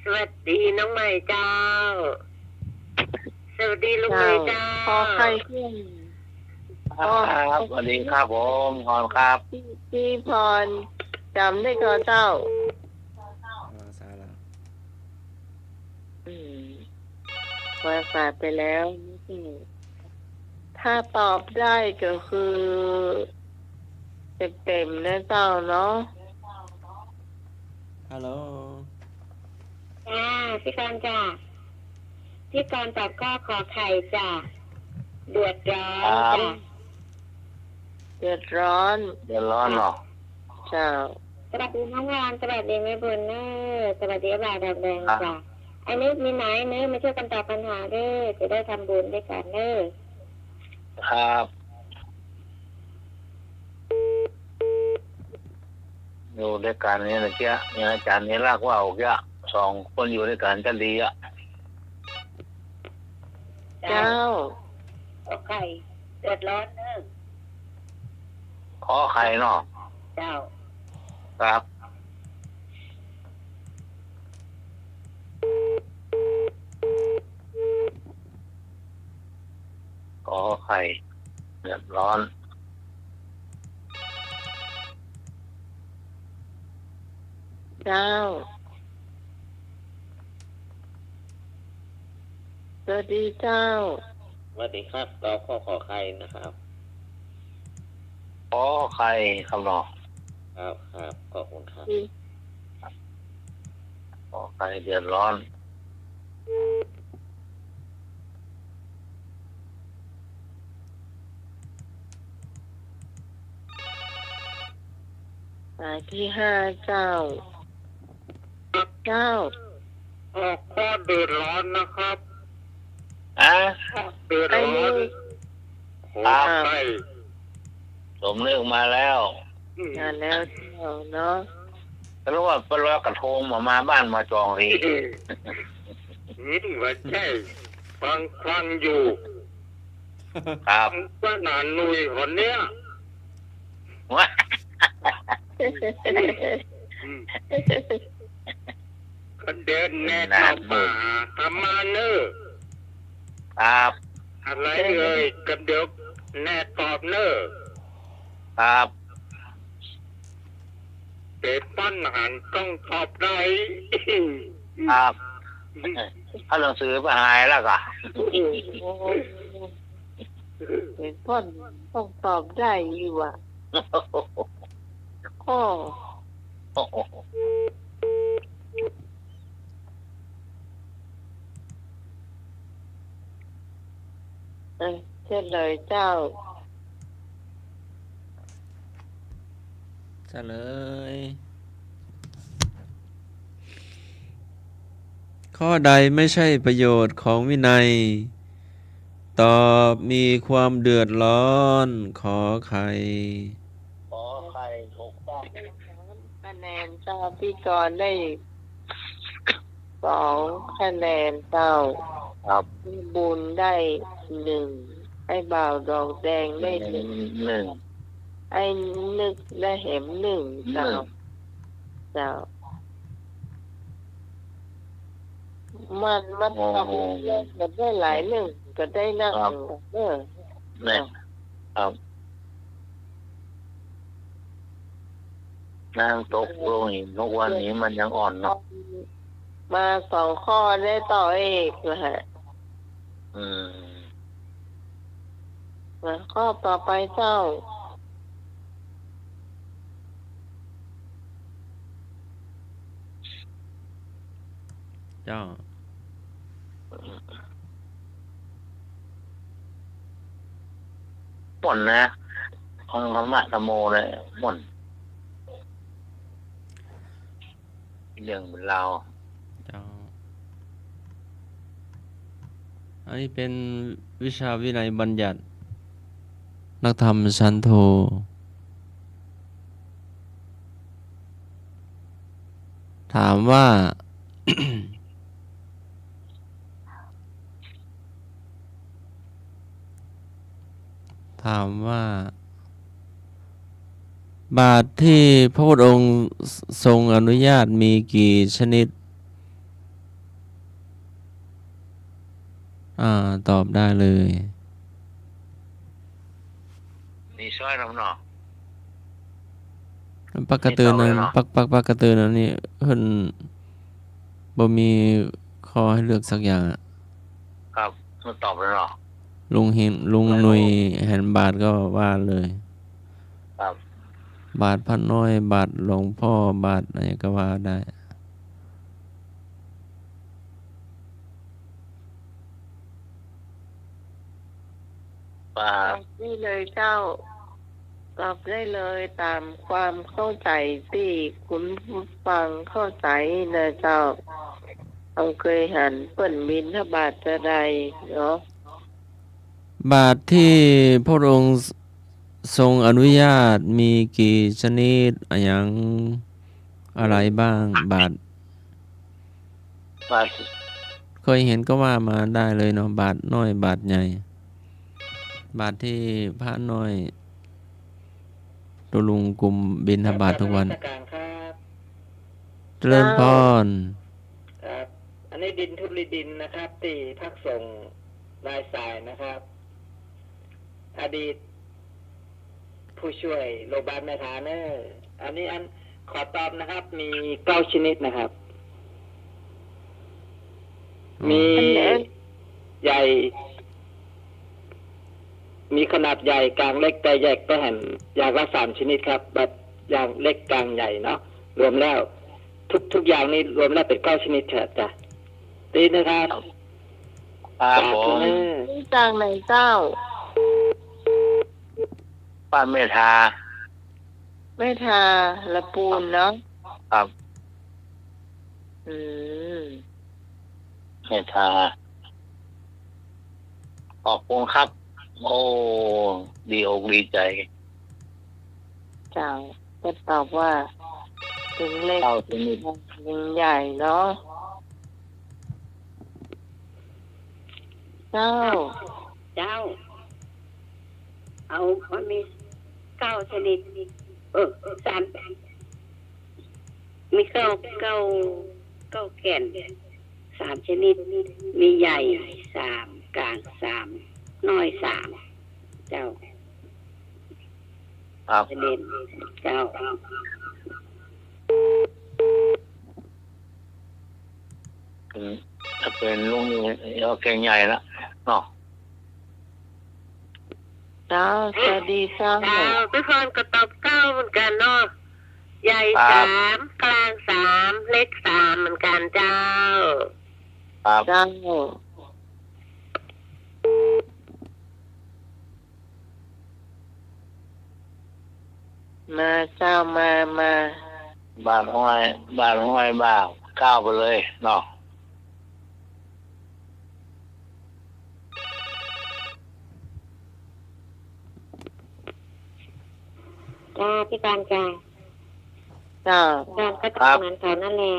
สวัสดีน้องใหม่เจ้า สวัสดีลุงใหม่เจ้า พอใครขึ้น ครับสวัสดีครับผมพรครับ พี่พรจำได้ก็เจ้า วางสายไปแล้วถ้าตอบได้ก็คือเต็มๆนะเจ้าเนาะ ฮัลโหล พี่กรจ้าพี่กรตอบข้อขอไข่จ้าเดือดร้อนจ้า เดือดร้อน เดือดร้อนเนาะ เจ้า สวัสดีน้องงานสวัสดีแม่บุญเนอสวัสดีบ่าวดอกแดงจ้าไอ้นึกมีไหนเนื้อมาช่วยกันตอบปัญหาเด้อจะได้ทำบุญด้วยกันเด้อ ครับอยู่ด้วยกันนี่นะเจ้าเนี่ยอาจารย์นี่ลากว่าเอาเจ้า2 คนอยู่ด้วยกันจะดีอ่ะ เจ้า ขอไข่เดือดร้อนเด้อ ขอไข่เนาะ เจ้า ครับขอไข่เดือดร้อน เจ้าสวัสดีเจ้า สวัสดีครับตอบข้อขอไข่นะครับ ขอไข่ครับเนาะ ครับครับขอบคุณครับ ขอไข่เดือดร้อน สายที่5เจ้า เจ้า ออกข้อเดือดร้อนนะครับ เดือด ไอ้ ร้อ นี่ นขอไข่ สมนึกมาแล้ว งานแล้วเจ้าเนาะ ก็รู้ว่าปลอกระทงมาบ้านมาจองที ว่าใช่ฟังอยู่ ครับ ว่าหนานนุยคนเนี้ยก็เดินแน่ตอบมาทำมาเนอะ ครับ อะไรเลยกับเดี๋ยวแน่ตอบเนอะ ครับ เด็ดปั้นหันต้องตอบได้ ครับเอาหนังสือไปหายแล้วก็ เป็นพ่นต้องตอบได้อยู่อ่ะข้อเช่นเลยเจ้า เฉลย ข้อใดไม่ใช่ประโยชน์ของวินัย ตอบมีความเดือดร้อน ขอไข่ ขอไข่ถูกต้อง คะแนนเจ้าพี่กรณ์ได้2 คะแนนเจ้า ครับ พี่บุญได้1ไอ้บ่าวดอกแดงได้1ไอ้นึกได้เห็ม1เจ้าเจ้ามันทำเล่นกันได้หลาย1 ก็ได้นั่ง ครับ เนี่ยครับนั่งตกลงอีกทุกวันนี้มันยังอ่อนเนาะ มา2 ข้อได้ต่อเอกนะฮะ อืม มาข้อต่อไปเจ้า เจ้า หม่นนะของธรรมะธรรมโมเลยหม่นเรื่องเป็นเราว เจ้า อันนี้เป็นวิชาวินัยบัญญัติ นักธรรมชั้นโท ถามว่า ถามว่า บาทที่พระพุทธองค์ทรงอนุญาตมีกี่ชนิด ตอบได้เลย นี่ช่วยน้ำเนาะ ปักกระตือนั้น ไม่ตอบเลยเหรอ ปักกระตือนั้นนี่เพิ่นบ่มีข้อให้เลือกสักอย่างอะ ครับมันตอบเลยเนาะ ลุงหนุ่ยเห็นบาทก็ว่าเลย ครับ บาทพระน้อยบาทหลวงพ่อบาทอะไรก็ว่าได้ ว่า ตอบได้เลยเจ้า ตอบได้เลยตามความเข้าใจที่คุณผู้ฟังเข้าใจนะเจ้าเอาเคยหันเปิ้นบินทบาทจะใดเนาะ บาทที่พระองค์ทรงอนุญาตมีกี่ชนิดอย่างอะไรบ้าง บาท ว่า เคยเห็นก็ว่ามาได้เลยเนาะบาทน้อยบาทใหญ่ บาทที่พระน้อยตัวลุงกลุ่มบินทบาททุกวัน ราชการครับ เจริญพร ครับ อันนี้ดินทุลีดินนะครับที่พักส่งรายสายนะครับ อดีต ผู้ช่วยโรงพยาบาลแม่ทาเนอร์อันนี้ขอตอบนะครับ มี9 ชนิดนะครับ มี อันไหน ใหญ่ มีขนาดใหญ่กลางเล็กแต่แยกแต่แห่งอย่างละ3 ชนิดครับแบบอย่างเล็กกลางใหญ่เนาะรวมแล้ว ทุกอย่างนี้รวมแล้วเป็น9 ชนิดเถิดจ้ะตีนะครับ ครับผม นี่จากไหนเจ้า ป้านเมธา ไม่ทาละปูนเนาะ ครับ อืม เมธาขอบคุณครับ โอ้ดีอกดีใจ เจ้าก็ตอบว่าถึงเล็ก 9 ชนิด ถึงใหญ่เนาะเจ้า เจ้า เอามันมี9 ชนิด3มีเก้าแก่น3 ชนิด มีใหญ่3 กลาง3 น้อย3 เจ้า ครับ ชนิดเจ้า ถ้าเป็นลุงนี่เอาเก่งใหญ่ละเนาะ เจ้าสวัสดีเจ้า พี่พรก็ตอบ9เหมือนกันเนาะใหญ่3 กลาง3 เล็ก3เหมือนกันเจ้า ครับ เจ้า มาเจ้ามา บาทห้อยบ้าก้าวไปเลยเนาะ จ้าพี่การจ้า เจ้า การก็ตอบเหมือนกันนั่นแหละ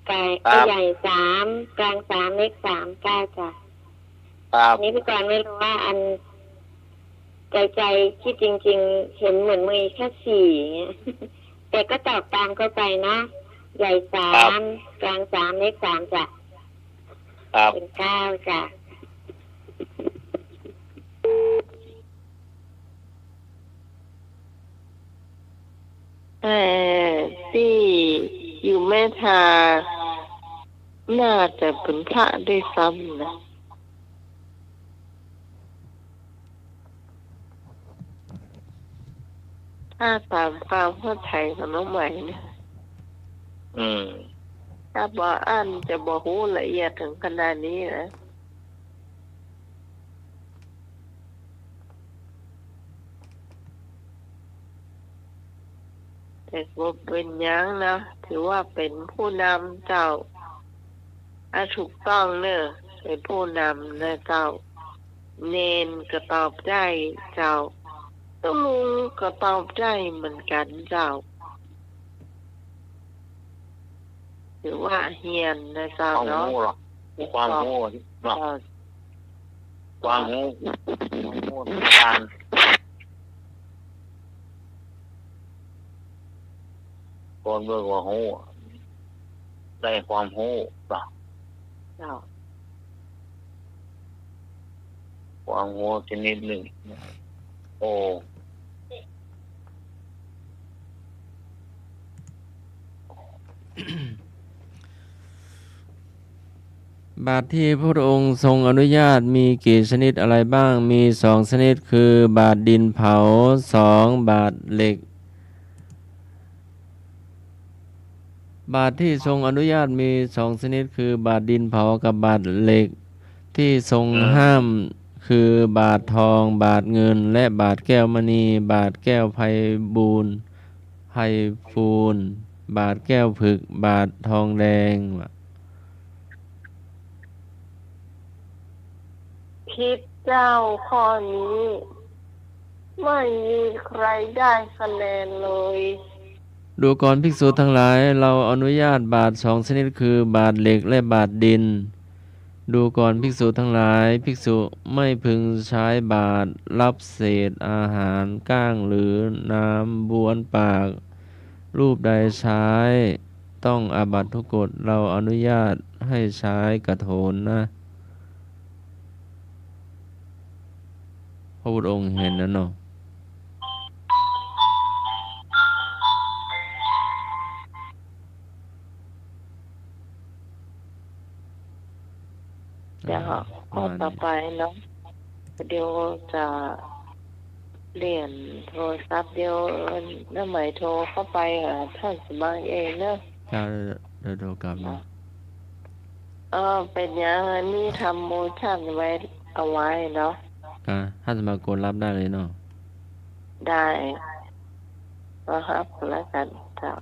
ไก่ก็ใหญ่3 กลาง3 เล็ก3 9จ้ะ ครับ นี่พี่การไม่รู้ว่าอันใจที่จริงๆ เห็นเหมือนมือแค่4อย่างเงี้ย แต่ก็ตอบตามเข้าไปนะใหญ่3 กลาง3 เล็ก3จ้ะ ครับ เป็น9จ้ะ แต่ที่อยู่แม่ทาน่าจะเป็นพระด้วยซ้ำนะถ้าตามความเข้าใจของน้องใหม่เนี่ยถ้าบอกอ่านจะบอกรู้ละเอียดถึงขนาดนี้นะแต่ก็เป็นยังนะถือว่าเป็นผู้นำเจ้าถูกต้องเนอะเป็นผู้นำนะเจ้าเนนก็ตอบได้เจ้าตุ้ลุงก็ตอบได้เหมือนกันเจ้าถือว่าเฮียนนะเจ้าเนาะความรู้เนาะความรู้การคนเมื่อว่ารู้ได้ความรู้เปล่าความรู้ชนิดหนึ่งโอ้บาทที่พระองค์ทรงอนุญาตมีกี่ชนิดอะไรบ้างมี2ชนิดคือบาทดินเผา2บาทเหล็กบาทที่ทรงอนุญาตมี2ชนิดคือบาทดินเผากับบาทเหล็กที่ทรงห้ามคือบาททองบาทเงินและบาทแก้วมณีบาทแก้วไพบูลย์ไพฟูลย์บาทแก้วผึกบาททองแดงคิดเจ้าข้อนี้ไม่มีใครได้คะแนนเลยดูก่อนภิกษุทั้งหลายเราอนุญาตบาท2ชนิดคือบาทเหล็กและบาทดินดูก่อนภิกษุทั้งหลายภิกษุไม่พึงใช้บาทรับเศษอาหารก้างหรือน้ำบ้วนปากรูปใดใช้ต้องอาบัติทุกกฎเราอนุญาตให้ใช้กฐินนะพระพุทธองค์เห็นนะเนาะเดี๋ยวข้อต่อไปเนาะเดี๋ยวจะเรียนโทรศัพท์เดี๋ยวน้าใหม่โทรเข้าไปท่านสมัครเองเนอะจะเดี๋ยวโทรกลับนะเป็นอย่างนี้ทำโมชั่นไว้เอาไว้เนาะท่านสมัครกดรับได้เลยเนาะได้นะครับแล้วกันครับ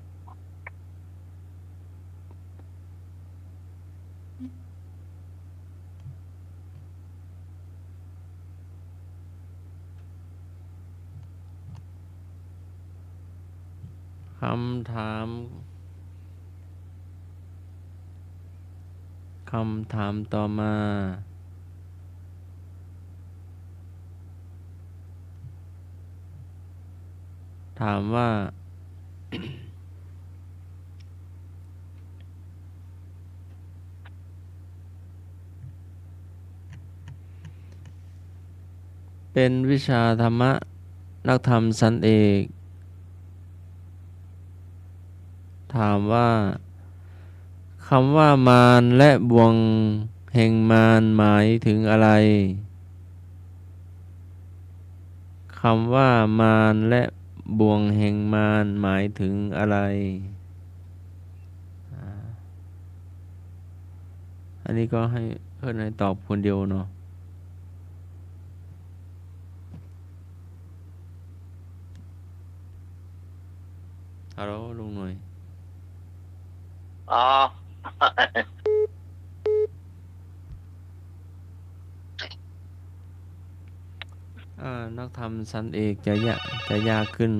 คำถามต่อมาถามว่า เป็นวิชาธรรมะนักธรรมชั้นเอกถามว่าคำว่ามารและบ่วงแห่งมารหมายถึงอะไรคำว่ามารและบ่วงแห่งมารหมายถึงอะไรอันนี้ก็ให้เพื่อนให้ตอบคนเดียวเนาะฮัลโหลลุงหน่อยนักธรรมชั้นเอกจะยากขึ้น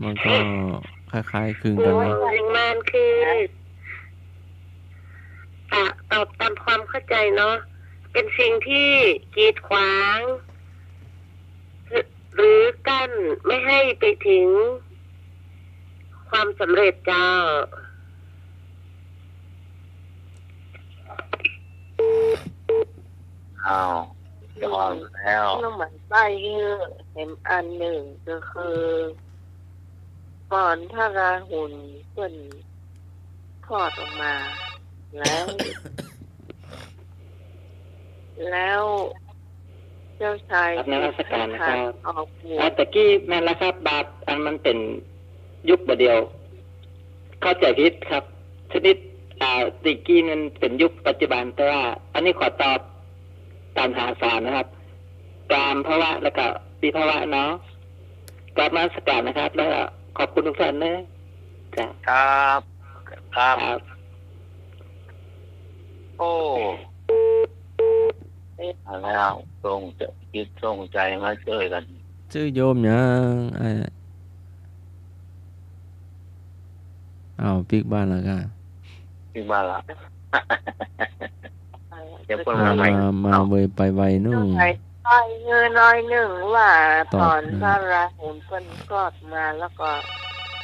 มันก็คล้ายๆคลึงกันเนาะมันคือตอบตามความเข้าใจเนาะเป็นสิ่งที่กีดขวางหรือกั้นไม่ให้ไปถึงความสำเร็จเจ้ายอมแล้วน้องหมันใต้เห็นอันหนึ่งก็คือ ก่อนพระราหุลเพิ่นคลอดออกมา แล้ว แล้วเจ้าชาย ครับนมัสการนะครับ ออกบวช ตะกี้แม่นแล้วครับ บาทอันมันเป็นยุคเดียว เข้าใจผิดครับชนิดตะกี้มันเป็นยุคปัจจุบันแต่ว่า อันนี้ขอตอบตามหาสารนะครับตามภาวะแล้วก็ปีภาวะเนาะกลับมาสการนะครับ แล้วก็ขอบคุณทุกท่านนะจ้ะ ครับครับ ครับ โอ้แล้วตรงจะคิดตรงใจมาช่วยกัน ชื่อโยมหยังอ้าวปิกบ้านแล้วก็ ที่บ้านละเดี๋ยวคน มา มาใหม่ มาเวยไปไวนู่น ใส่ต้อยเงยน้อยหนึ่งว่า ต ต อบ อน นะ พระราหุลเพิ่นคลอดมาแล้วก็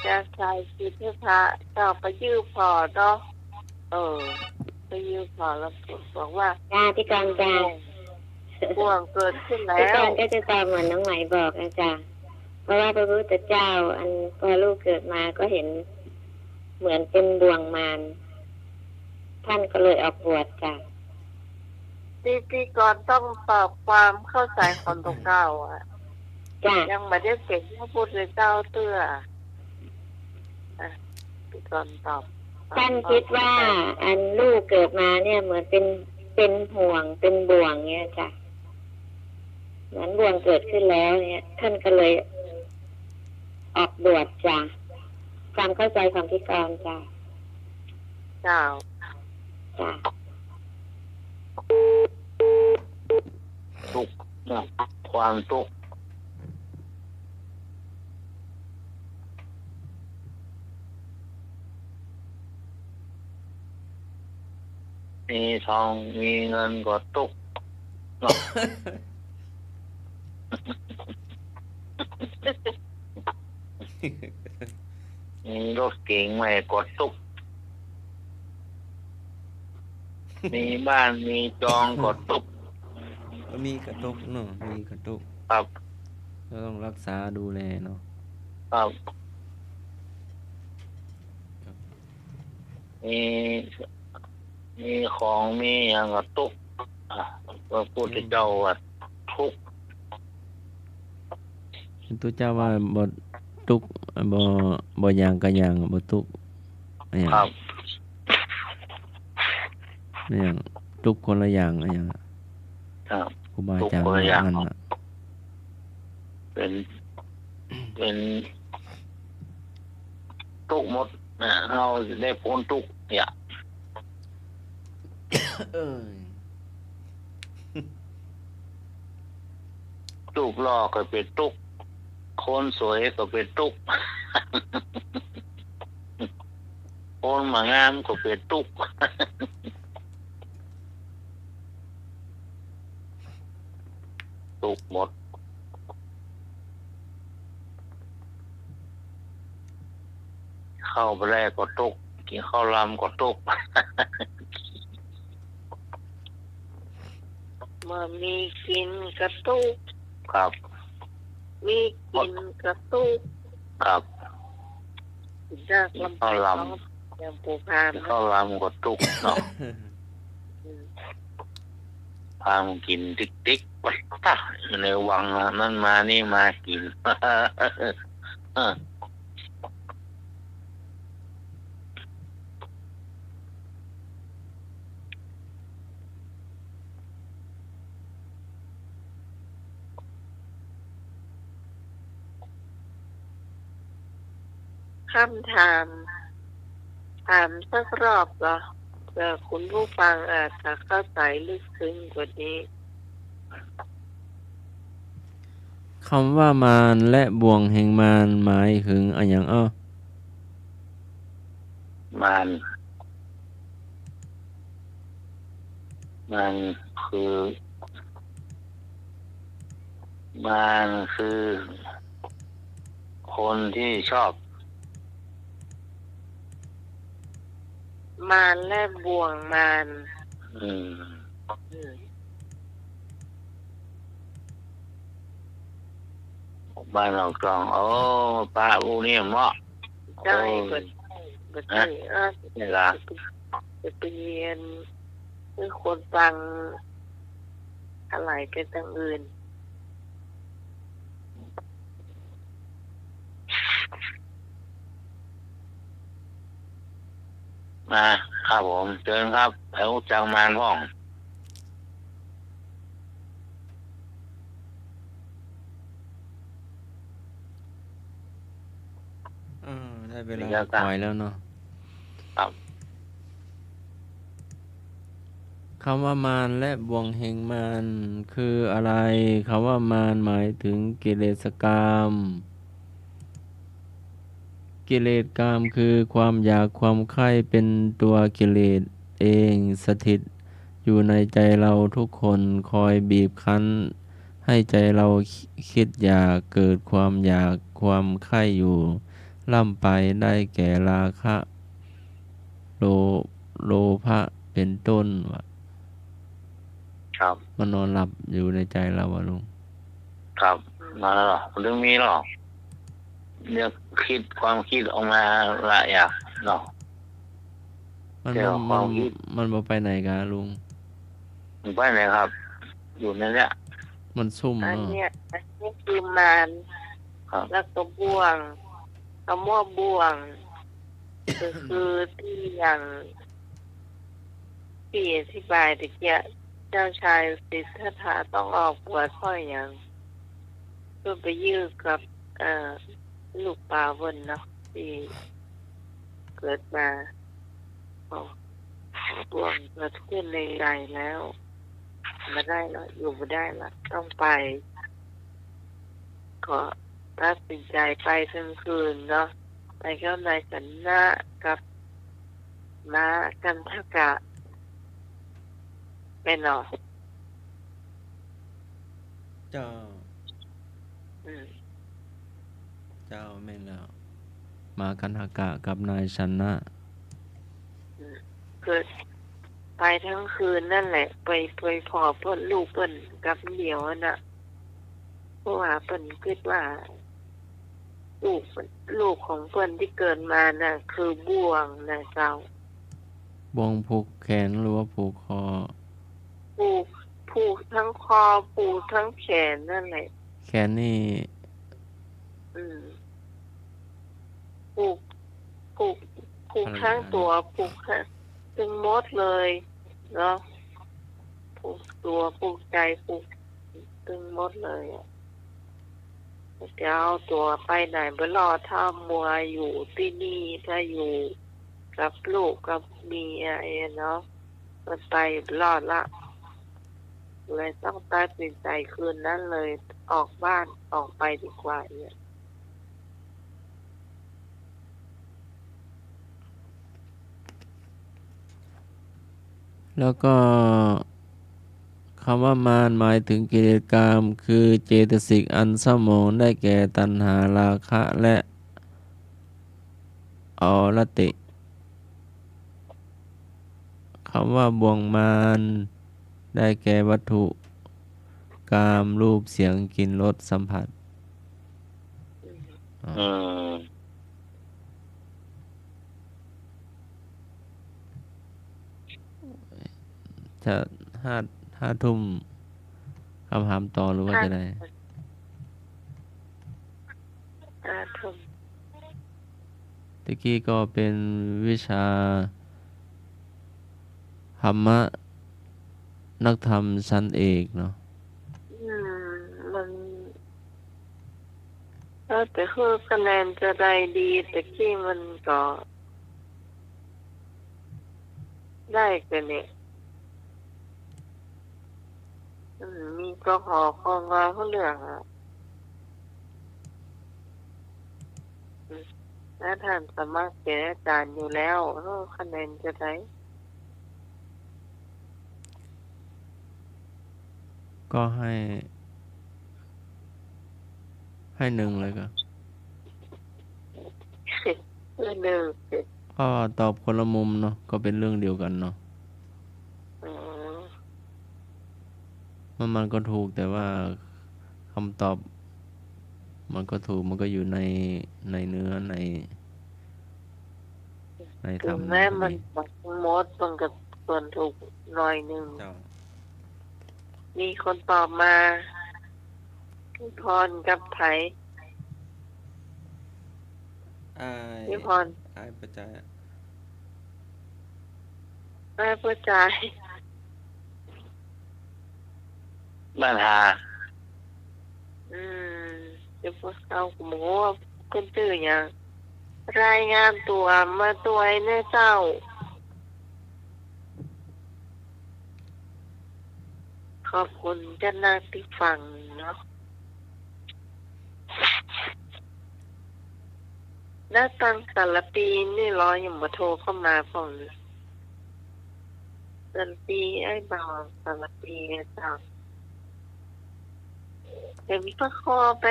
เจ้าชายสิทธัตถะเจ้าไปยื้อพอเนาะไปยื้อพอแล้วบอกว่า จ้าพี่กรณ์จ้า บ่วงเกิดขึ้นแล้ พี่ก ว รณ์ก็จะตอบเหมือนน้องไหมบอกนะจ้าเพราะว่าพระพุทธเจ้า อันพอลูกเกิดมาก็เห็นเหมือนเป็นบ่วงมารท่านก็เลยออกบวชจ้า ที่ก่อนต้องปรับความเข้าใจคนตรงเก้าอ่ะ จ้า ยังไม่ได้เก่งพระพุทธเจ้าเตื้อที่ก่อนตอบ ท่านคิดว่า อันลูกเกิดมาเนี่ยเหมือนเป็นห่วงเป็นบ่วงเนี่ยจ้ะเหมือนบ่วงเกิดขึ้นแล้ว เนี่ย ท่านก็เลยออกบวชจ้ะความเข้าใจของพี่กรณ์จ้ะ เจ้า จ้ะ ทุกข์นะความทุกข์มีทองมีเงินก็ทุกข์เนาะ มีรถเก๋งใหม่ก็ทุกข์มีบ้านมีจองก็ทุกข์ ก็มีกระตุกเนาะมีกระตุก ครับ ก็ต้องรักษาดูแลเนาะ ครับมีของมีอย่างก็ทุกข์พระพุทธเจ้าว่าทุกข์ ตัวเจ้าว่าบ่ตุกบ่ยางกะยางบ่ตุกอะหยัง ครับ อะหยังตุกคนละอย่างอะหยัง ครับ ครูบาอาจารย์ ตุกคนละอย่าง นั่นน่ะ เป็นทุกข์หมดนะเราได้พ้นทุกข์เนี่ย เอ้ย รูปหล่อก็เป็นทุกข์คนสวยก็เป็นทุกข์ คนมางามก็เป็นทุกข์ ทุกข์หมดเข้าไปแรกก็ทุกข์กินข้าวลำก็ทุกข์ เมื่อมีกินกระตุก ครับ มีกินกระตุก ครับ ยากลำบากอย่างปูพาน กินข้าวลำก็ทุกข์เนาะ พามันกินติ๊กๆไปตาในวังนั่นมานี่มากิน คำถามสักรอบเหรอเพื่อคุณผู้ฟังอาจจะเข้าใจลึกซึ้งกว่านี้ คำว่ามารและบ่วงแห่งมารหมายถึงอะหยังมันคือคนที่ชอบ มารและบ่วงมาร อืมบ้านเรากลองโอ้ป้าอูนี่เหมาะ ได้เบิดได้นี่ล่ะ จะไปเรียนคือคนฟังอะไรเป็นทางอื่น มาครับผมเชิญครับแถวจังมานพ่อง ได้เวลาปล่อยแล้วเนาะ ครับ คำว่ามารและบ่วงแห่งมารคืออะไรคำว่ามารหมายถึงกิเลสกาม กิเลสกามคือความอยากความใคร่เป็นตัวกิเลสเองสถิตอยู่ในใจเราทุกคนคอยบีบคั้นให้ใจเราคิดอยากเกิดความอยากความใคร่อยู่ล่ำไปได้แก่ราคะโลภะเป็นต้นวะ ครับ มันนอนหลับอยู่ในใจเราวะลุง ครับมาแล้วหรอเรื่องนี้หรอเนี่ยคิดความคิดออกมาละอยากเนาะ มัน เดี๋ยว มั ความคิด มันบ่ไปไหนกันลุง อยู่ไปไหนครับ อยู่ในเนี้ย มันซุ่ม อัน เนาะ เนี้ยอันนี้คือมาร ครับ แล้วก็บ่วงคำว่าบ่วงก็คือที่อย่างที่อธิบายตะเกียเจ้าชายสิทธัตถะต้องออกบวชเพราะอย่างเพื่อไปยื้อกับลูกปลาบนเนาะที่เกิดมาบ่วงเกิดขึ้นในใจแล้วไม่ได้แล้วอยู่ไม่ได้ละต้องไปก็ตัดสินใจไปทั้งคืนเนาะไปก็นายสันนะกับม้ากันทกะไปเนาะ เจ้า อืม เจ้าแม่นแล้ว มากันหากะกับนายชนะ เกิดไปทั้งคืนนั่นแหละ ไปพอเปิ้นลูกเปิ้นกับเดียวน่ะเพราะว่าเปิ้นคิดว่าลูกของเปิ้นที่เกิดมาน่ะ คือบ่วงนะเจ้า บ่วงผูกแขนหรือว่าผูกคอ ผูกทั้งคอผูกทั้งแขนนั่นแหละ แขนนี่ ผูกทั้งตัวผูกทั้งหมดเลยเนาะผูกตัวผูกใจผูกทั้งหมดเลยอะจะเอาตัวไปไหนบ่รอดถ้ามัวอยู่ที่นี่ถ้าอยู่กับลูกกับเมียเนาะมันไปรอดละเลยต้องตัดสินใจคืนนั้นเลยออกบ้านออกไปดีกว่าเนี่ย แล้วก็คำว่ามารหมายถึงกิเลสกามคือเจตสิกอันเศร้าหมองได้แก่ตัณหาราคะและอรติคำว่าบ่วงมารได้แก่วัตถุกามรูปเสียงกลิ่นรสสัมผัส อืม จะห้าทุ่มคำถามต่อหรือว่าจะได้ ทุ่ม ตะกี้ก็เป็นวิชาธรรมะนักธรรมชั้นเอกเนาะ มันแต่คือคะแนนจะได้ดีแต่กี้มันก็ได้กันเนี่ยมีก็ขอของเราเขาเรื่องอ่ะแล้วท่านสามารถเป็นอาจารย์อยู่แล้วคะแนนจะได้ ก็ให้หนึ่งเลยก็ หนึ่ง ก็ตอบคนละมุมเนาะก็เป็นเรื่องเดียวกันเนาะมันก็ถูกแต่ว่าคำตอบมันก็ถูกมันก็อยู่ในเนื้อใน ใน ถึ ธรรง ม แม้มัน นี้ บักมดมันกับส่วนถูกหน่อยหนึ่ง เจ้า มีคนตอบมาพี่พรกับไผ อ้าย พี่พร อ้ายประจักษ์ แม่เพื่อใจาย บ้านหา เดี๋ยวพวกเอาหมูว่าขึ้นตื่นอย่างรายงานตัวมาตัวไอ้เนื้อเจ้า ขอบคุณเจ้าหน้าที่ฟังเนาะหน้าตังแต่ละปีนี่รออย่างมาโทรเข้ามาพ่อเลยแต่ละปีไอ้บ่าวแต่ละปีเนี่ยจ้าเห็นพระคอไป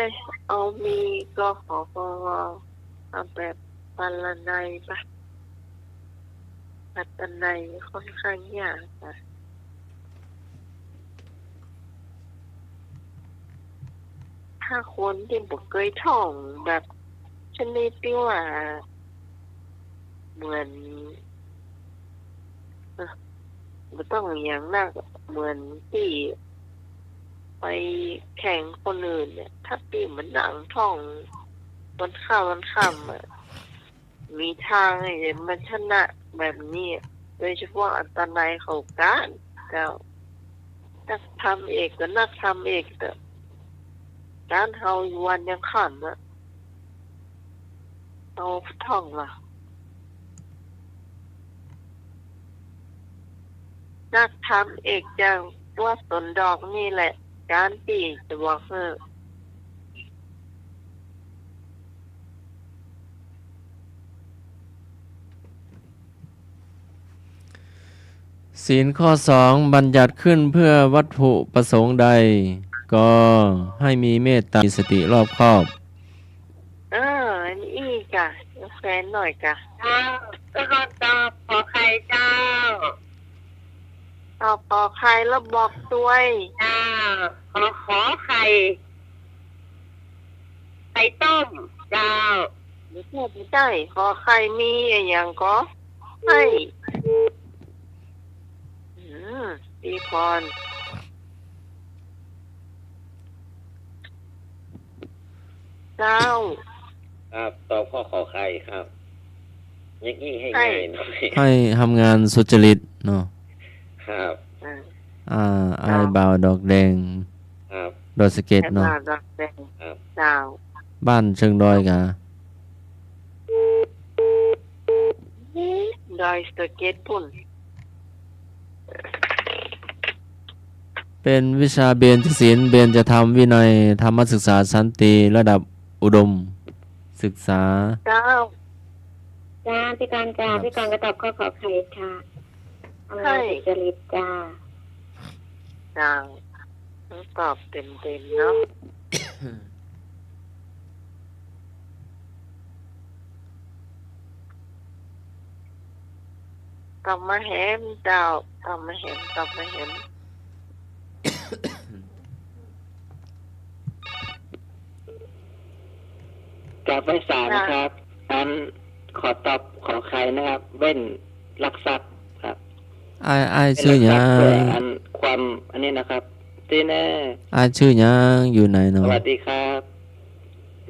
เอามีกอขอปวเอาแบบปัลนัยปะปัตตนัยค่อนข้างยากจ้ะถ้าคนที่บอกเคยท่องแบบชนิดที่ว่าเหมือนไม่ต้องอย่างนักเหมือนที่ไปแข่งคนอื่นเนี่ย ถ้าปีเหมือนหนังท่องวันข้าววันค่ำอะมีทางให้มันชนะแบบนี้โดยเฉพาะอันตรายเขาการแล้วนักทำเอกก็นักทำเอกแต่การเฮาอยู่วันยังขันอะเอาท่องล่ะนักทำเอกจังว่าสนดอกนี่แหละการปีจะบอกเออ ศีลข้อ 2 บัญญัติขึ้นเพื่อวัตถุประสงค์ใด ก็ให้มีเมตตามีสติรอบคอบ อันนี้อีกอะแฟนหน่อยกะ เจ้าก็ขอตอบขอใครเจ้า ตอบต่อใครแล้วบอกด้วย เจ้าขอไข่ไข่ต้มเจ้า ไม่ใช่ไม่ใช่ขอใครมีอย่างก็ให้พี่พรเจ้า ครับตอบข้อขอไข่ครับยังงี้ให้ง่ายหน่อย ให้ทำงานสุจริตเนาะ ครับ อ้ายบ่าวดอกแดง ครับ ดอยสะเก็ด แค่ เนาะ มารักแดง ครับ เจ้า บ้านเชิงดอยกะ ดอยสะเก็ตปุ่น เป็นวิชาเบญจศีลเบญจธรรมวินัยธรรมศึกษาสันติระดับอุดมศึกษา เจ้า จ้าพี่กรณ์จ้าพี่กรณ์ก็ตอบข้อขอไข่ค่ะทำงานสุจริตจ้า เจ้าต้องตอบเต็มเนาะ ตอบมาแหมเจ้าตอบมาแหม กลับไปศาลนะครับอันขอตอบขอใครนะครับ เว้นลักทรัพย์ครับ อ้ายชื่อหยั เพื่ ง อันความอันนี้นะครับตีแน่ อ้ายชื่อหยังอยู่ไหน ส เนาะ วัสดีครับ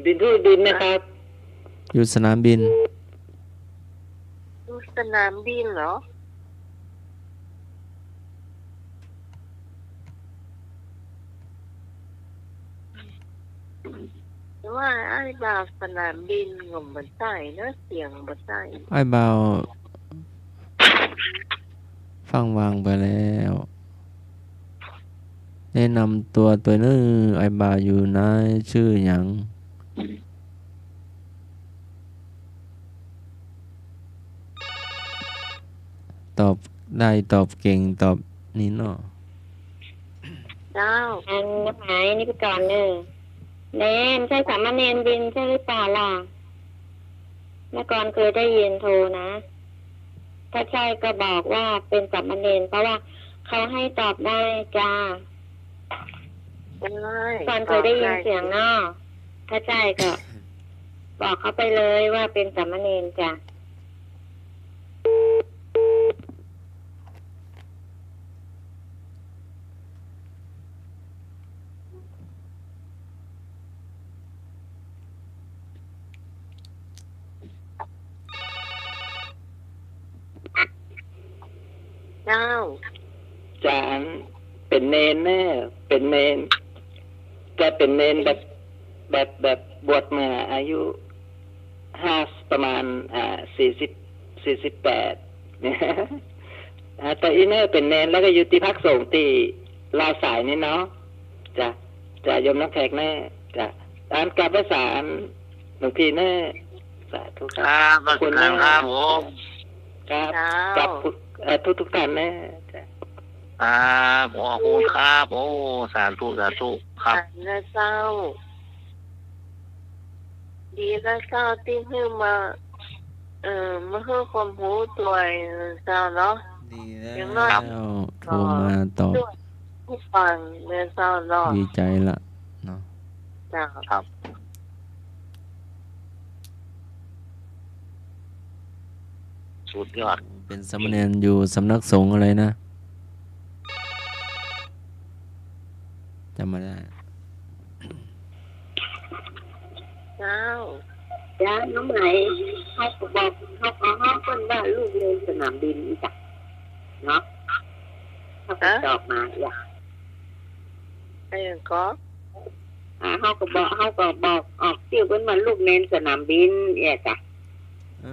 ดินทุดินนะครับ อยู่สนามบิน ดูสนามบินเหรอหรือว่าไอ้บ่าวสนามบินงมบนใต้เนอะเสียงบนใต้ อ้ายบ่าวฟังวางไปแล้วแนะนำตัวนึงอ้ายบ่าวอยู่ไหนชื่อหยังตอบได้ตอบเก่งตอบนี่เนาะ เจ้า อันหายนี่พี่กรณ์เนี่ยแนนใช่สามเณรบินใช่หรือเปล่าล่ะแม่กรณ์เคยได้ยินโทรนะถ้าใช่ก็บอกว่าเป็นสามเณรเพราะว่าเขาให้ตอบได้จ้า เป็นไร กรณ์เคยได้ยินเสียงเนาะถ้าใช่ก็ บอกเขาไปเลยว่าเป็นสามเณรจ้ะ เจ้า จานเป็นเนนแน่เป็นเนนจะเป็นเนนแบบบวชมาอายุประมาณ48เนี่ยแต่อีเนอร์เป็นเนนแล้วก็อยู่ที่พักสงฆ์ที่ลายสายนี่เนาะจะยมนักแขกแน่จะอ่านกลับภาษาหลวงพี่แน่สาธุค ครับ รับ ขอบคุณ ครับผม ครับ เจ้า กับทุกท่านแน่จ้ะ ครับขอบคุณครับโอ้สาธุครับ นะเจ้า ดีแล้วเจ้าที่ให้มามาให้ความรู้ตัวเจ้าเนาะ ดีแล้ อย่างน้อย วโทรมาตอบ ด้วยผู้ฟังนะเจ้าเนาะ ดีใจละเนาะ เจ้า ครับ สุดยอด เป็นสามเณรอยู่สำนักสงฆ์อะไรนะจำไม่ได้ เจ้า จ้าน้องไหนเขาก็บอกเขาคนว่าลูกเรียนสนามบินอีกจ้ะเนาะเขาก็ตอบมาอย่า ไอ้ยังก็ เขาก็บอกออกเที่ยวกันมาลูกเรียนสนามบินเนี่ยจ้ะ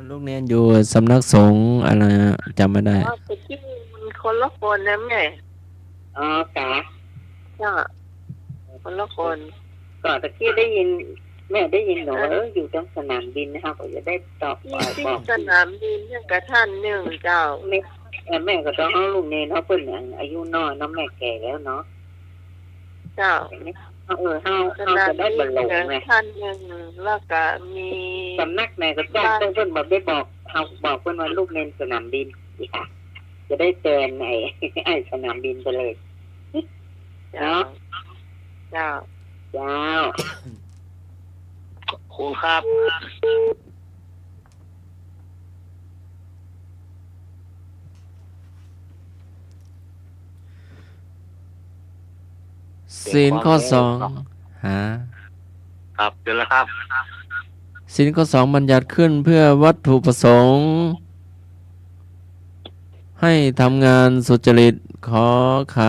ลูกเนนอยู่สำนักสงฆ์อะไรนะจำไม่ได้ อ๋อแต่ที่มันคนละคนนะแม่ อ๋อจ้ะ เจ้าคนละคน ก่อนตะกี้ได้ยินแม่ได้ยินหนูอยู่ตรงสนามบินนะคะก็จะได้ตอบ ที่ที่ บอก สนามบินเนี่ยกับท่านหนึ่งเจ้า แม่ก็ต้องเอาลูกเนนเขาเป็นอย่างอายุน้อยน้องแม่แก่แล้วเนาะ เจ้า เขา สนาม จะได้ บิ บร น รลุ กับ ไง ท่านหนึ่งแล้วก็มี สำนักแม่ก็แจ้งเพิ่นบอกได้บอกเขาบอกเพิ่นว่าลูกเนนสนามบินนี่ค่ะ จะได้เตือนไอ้สนามบินไปเลย เจ้าเจ้า เจ้า ขอบคุณครับ ศีลข้อสอง หา ครับเจอแล้วครับ ศีลข้อสองบัญญัติขึ้นเพื่อวัตถุประสงค์ ให้ทำงานสุจริตขอใคร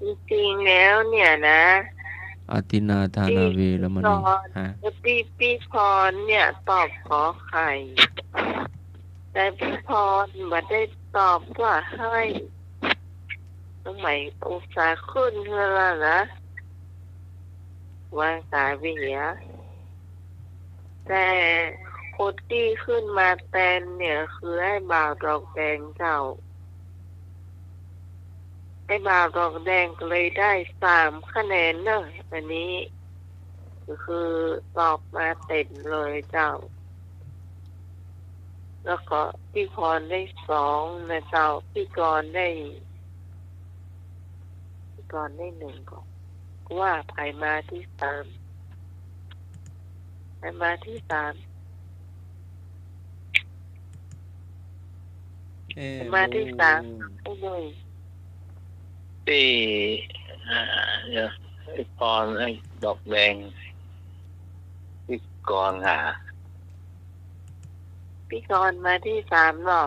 จริงๆแล้วเนี่ยนะ อตินาทานาเวรมณีฮะ พี่พรเนี่ยตอบขอไข่แต่พี่พรมาได้ตอบว่าให้สมัยอุตสาห์ขึ้นเท่านั้นนะวางสายเวียแต่คนที่ขึ้นมาแทนเนี่ยคือไอ้บ่าวดอกแดงเจ้าไอ้บ่าวดอกแดงก็เลยได้3 คะแนนเนอะอันนี้ก็คือตอบมาเต็มเลยเจ้า แล้วก็พี่พรได้2นะเจ้าพี่กรณ์ได้1ก่อนว่าไผมาที่3ไผมาที่3มาที่3โอ้ย ที่เดี๋ยวไอ้พรไอ้ดอกแดงที่ก่อนหา พี่กรณ์มาที่3หรอ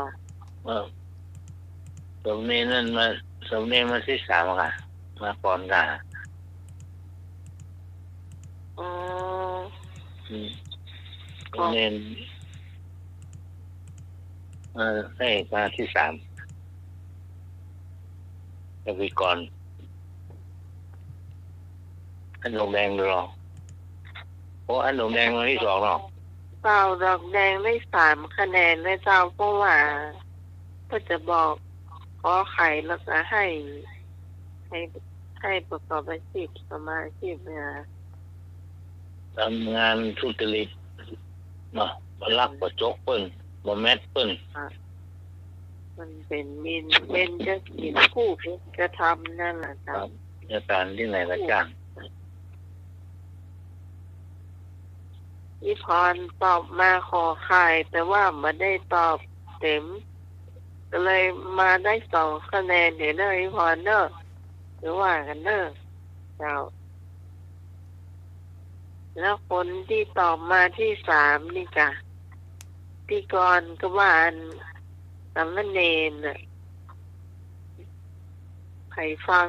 สมนี้นั่นมาสมนี้มาที่3ค่ะ มาก่อนค่ะ อ๋อ สมนี้ให้มาที่3แล้วไปก่อนอันดอกแดงหรอโอ้อันดอกแดงมาที่2หรอ เปล่าดอกแดงได้3 คะแนนนะเจ้าเพราะว่าก็จะบอกขอไข่แล้วก็ให้ประกอบอาชีพสมาชีพเนี่ย ทำงานทุจริตเนาะมาลักประจกเปิ้นมาแมทเปิ้น มันเป็นจะกินผู้เป็นกระทำนั่นแหละเจ้า อาการที่ไหนก็จ้าง พี่พรตอบมาขอไข่แต่ว่าไม่ได้ตอบเต็มก็เลยมาได้2 คะแนนเดี๋ยวเนอะพี่พรเนอะหรือว่ากันเนอะเจ้า แล้วคนที่ตอบมาที่3นี่จ้ะพี่กรณ์ก็ว่า สามเณรน่ะใครฟัง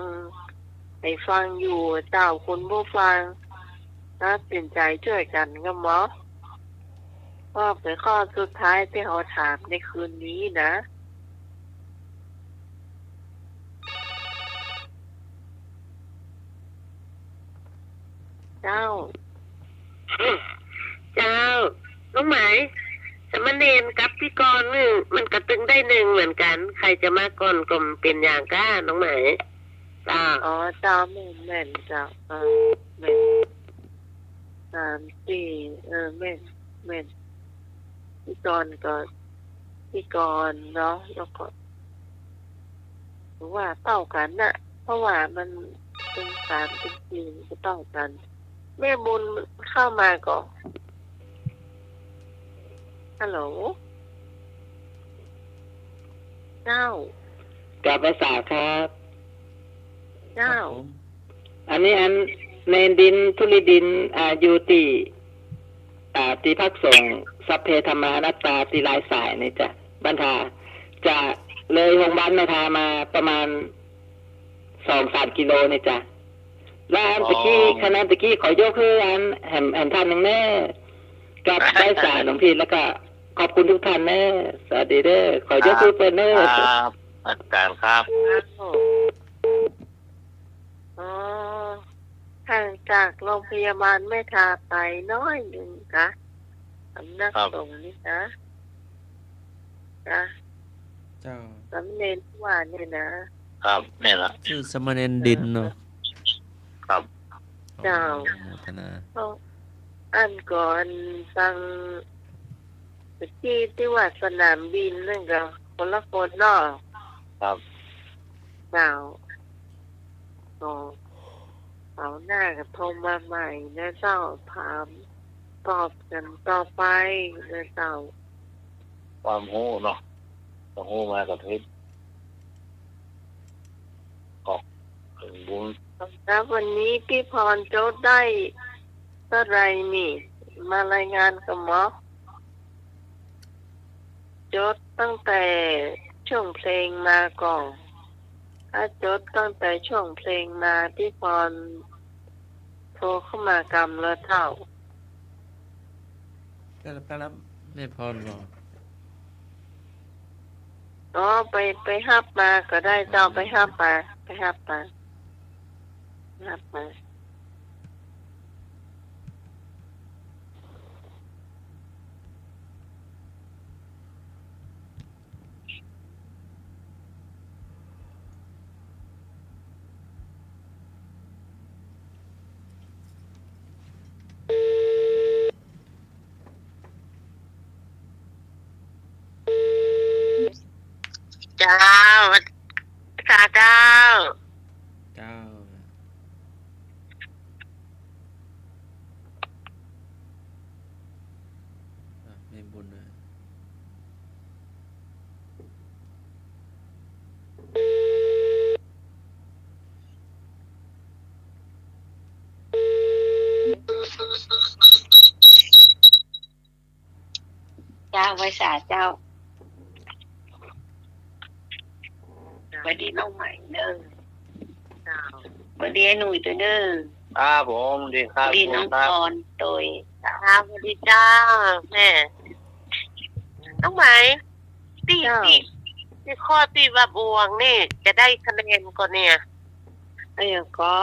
อยู่เจ้าคุณผู้ฟังตัดสินใจช่วยกันก็หมอว่าเป็นข้อสุดท้ายที่เขาถามในคืนนี้นะเจ้าน้องหมายสามเณรกับพี่กรณ์นี่มันกระตึงได้หนึ่งเหมือนกัน ใครจะมาก่อนก็เป็นอย่างก้าน้องหมายจ้าอ๋อเจ้าแม่นเจ้าแม่น3 4แม่นพี่กรณ์เนาะแล้วก็ว่าเต้ากันน่ะเพราะว่ามันเป็น3เป็น4ก็เต้ากันแม่บุญเข้ามาก่อนฮัลโหลเจ้า กับภาษาครับ เจ้า อันนี้ในดินทุลิดินอยู่ที่พักส่งสัพเพธรรมานัตตาที่ลายสายนี่จ้ะบรรทาจะเลยโรงพยาบาลแม่ทามาประมาณ2-3 กิโลนี่จ้ะแล้วอันตะกี้ขอยกคืออันแห่มท่านหนึ่งแน่กับได้สายหลวงพี่แล้วก็ขอบคุณทุกท่านแน่สวัสดีเด้อขอยกคือเปิ้นเด้อ ครับอาจารย์ครับ อ๋อห่างจากโรงพยาบาลแม่ทาไปน้อยหนึ่งค่ะสำนักสงฆ์นี่นะเจ้าสำเนรที่ว่าเนี่ยนะครับ นี่ละ ชื่อสมณเณรดินเนาะ ครับ เจ้า โมทนา อันก่อนฟังที่ว่าสนามบินนั่นก็คนละคนเนาะ ครับ เจ้าเอาหน้ากับโทรมาใหม่นะเจ้าถามตอบกันต่อไปนะเจ้า ความหู้เนาะความหู้มากับทิศขอบถึงบุญ แล้ววันนี้พี่พรโจทย์ได้เท่าไรนี่ มารายงานกับหมอโจทย์ตั้งแต่ช่วงเพลงมาก่อนถ้าโจทย์ตั้งแต่ช่วงเพลงมาพี่พรโทรเข้ามากำแล้วเท่า ก็รับไม่พรบอก อ๋อไปฮับมาก็ได้เจ้าไปฮับมาเจ้าค่ะเจ้า เจ้าไม่บุญเลย เจ้าไว้สาเจ้าสวัสดีน้องใหม่เด้อสวัสดีไอ้หนุ่ยตัวเด้อ ครับผมดีค ส รับ วัสดีน้อง ครับ พรโดย ครับสวัสดีเจ้าแม่น้องไหมที่ข้อที่ว่าบวงนี่จะได้คะแนนก่อนเนี่ยไอ้ยังก็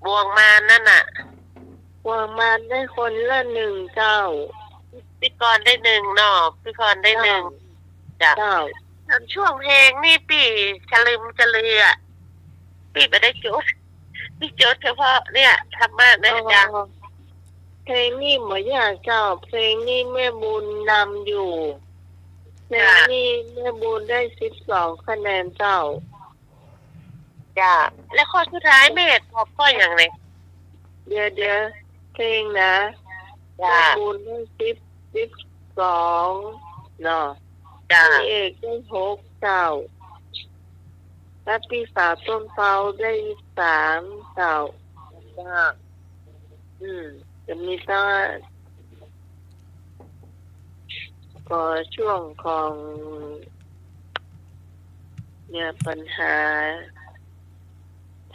บวงมานั่นน่ะบวงมาได้คนละ1เจ้าพี่กรณ์ได้1เนาะพี่กรณ์ได้1จ้ะช่วงเพลงนี่ปีฉลืมฉลืออ่ะปีไม่ได้โจทย์พี่โจทย์เฉพาะเนี่ยทำมากนะจ๊ะเพลงนี้เหมือนอย่างเจ้าเพลงนี้แม่บุญนำอยู่เพลงนี้แม่บุญได้12คะแนนเจ้าจ้ะแล้วข้อสุดท้ายแม่ตอบข้ออย่างไรเดี๋ยวเพลงนะแม่บุญได้12เนาะจ้ะพี่เอกได้6เจ้าและพี่สาวต้นเปาได้3เจ้าจ้ะจะมีตั้ง ก็ช่วงของเนี่ยปัญหา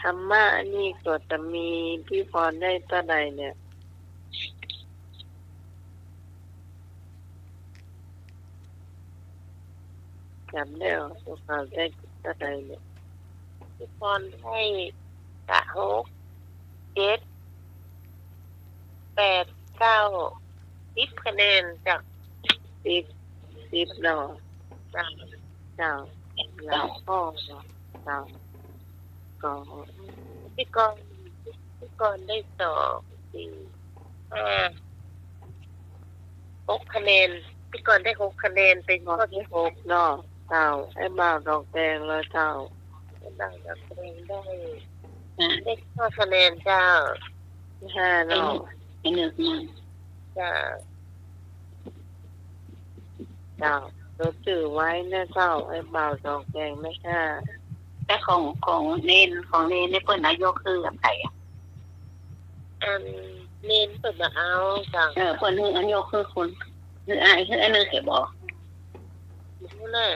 ธรรมะนี่ก็จะมีพี่พรได้ต่อใดเนี่ยจำได้หรอพี่พรได้ต่อใดเนี่ยพี่พรให้กะหกเจ็ด8 9 10คะแนนจาก10เนาะเจ้าแล้วก็เจ้าก็พี่กรได้6คะแนนพี่กรได้6คะแนนเป็นข้อที่6เนาะเจ้าไอ้บ่าวดอกแดงแล้วเจ้าไอ้บ่าวดอกแดงได้ข้อคะแนนเจ้า5เนาะไอ้เนื้อมัน เจ้าเราถือไว้นะเจ้าไอ้บ่าวดอกแดงไม่ค่าแต่ของเนนในเปิ้นนายกคือกับไผอ่ะเน้นเปิดมาเอาจ้าเปิ้นคือนายกคือคนคืออ้ายคืออันนึงเสียบ่รู้เลย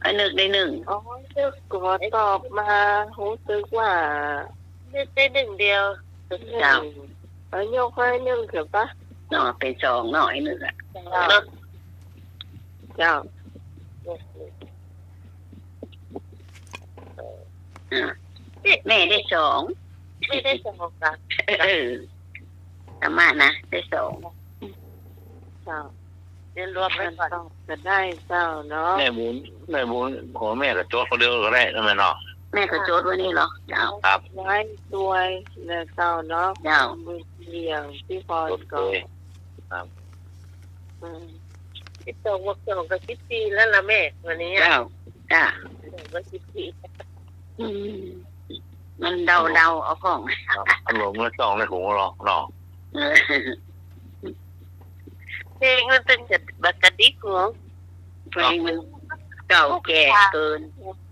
อันนึงได้1อ๋อนึกก็ตอบมารู้สึกว่าได้1เดียวเจ้าเอายกให้1เถอะปะเนาะเป็น2เนาะไอ้นึงอ่ะเจ้าแม่ได้2ไม่ได้2ค่ะประมาณนะได้2เจ้าเรียนรวมไปก่อนจะได้เจ้าเนาะแม่บุญขอแม่กับโจ๊กเขาเดียวก็ได้นั่นแหละเนาะแม่ก็โจทย์ไว้นี่เหรอเจ้าครับไว้ด้วยแล้วเจ้าเนาะเจ้ามือเลี้ยงพี่พรก็ครับ12 บวก 2 ก็10 ปีแล้วล่ะแม่วันนี้เจ้าจ้าก็10 ปีมันเดาเอาของขนมแล้วจ้องในถุงหรอกเนาะเพลงมันเป็นจัดบักกะดิกหัวเพลงมันเก่าแก่เกิน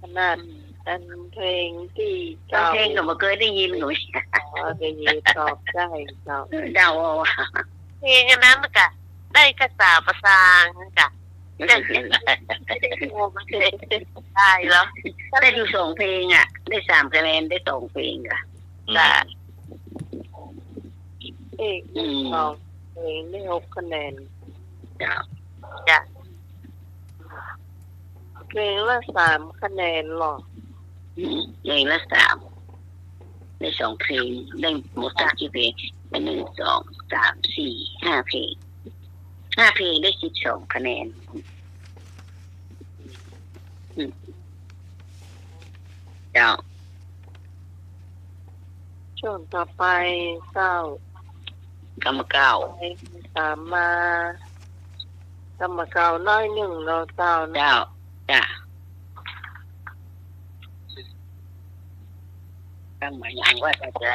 ขนาดอันเพลงที่เพลงก็บ่เคยได้ยินหนูได้ยินตอบได้เดาเพลงอันนั้นมันก็ได้กระสาประสานจ้ะได้แล้วได้ดู2เพลงอ่ะได้3คะแนนได้2เพลงอ่ะจ้ะเพลงได้6คะแนนจ้ะเพลงละ3คะแนนหรอเพลงละ3ได้2เพลงได้หมดกี่เพลงเป็น1 2 3 4 5เพลง5เพลงได้12คะแนนเจ้าช่วงต่อไปเจ้ากรรมเก่าตามมากรรมเก่าน้อย1เราเจ้าจ้ะกรรมอย่างว่าจะใจ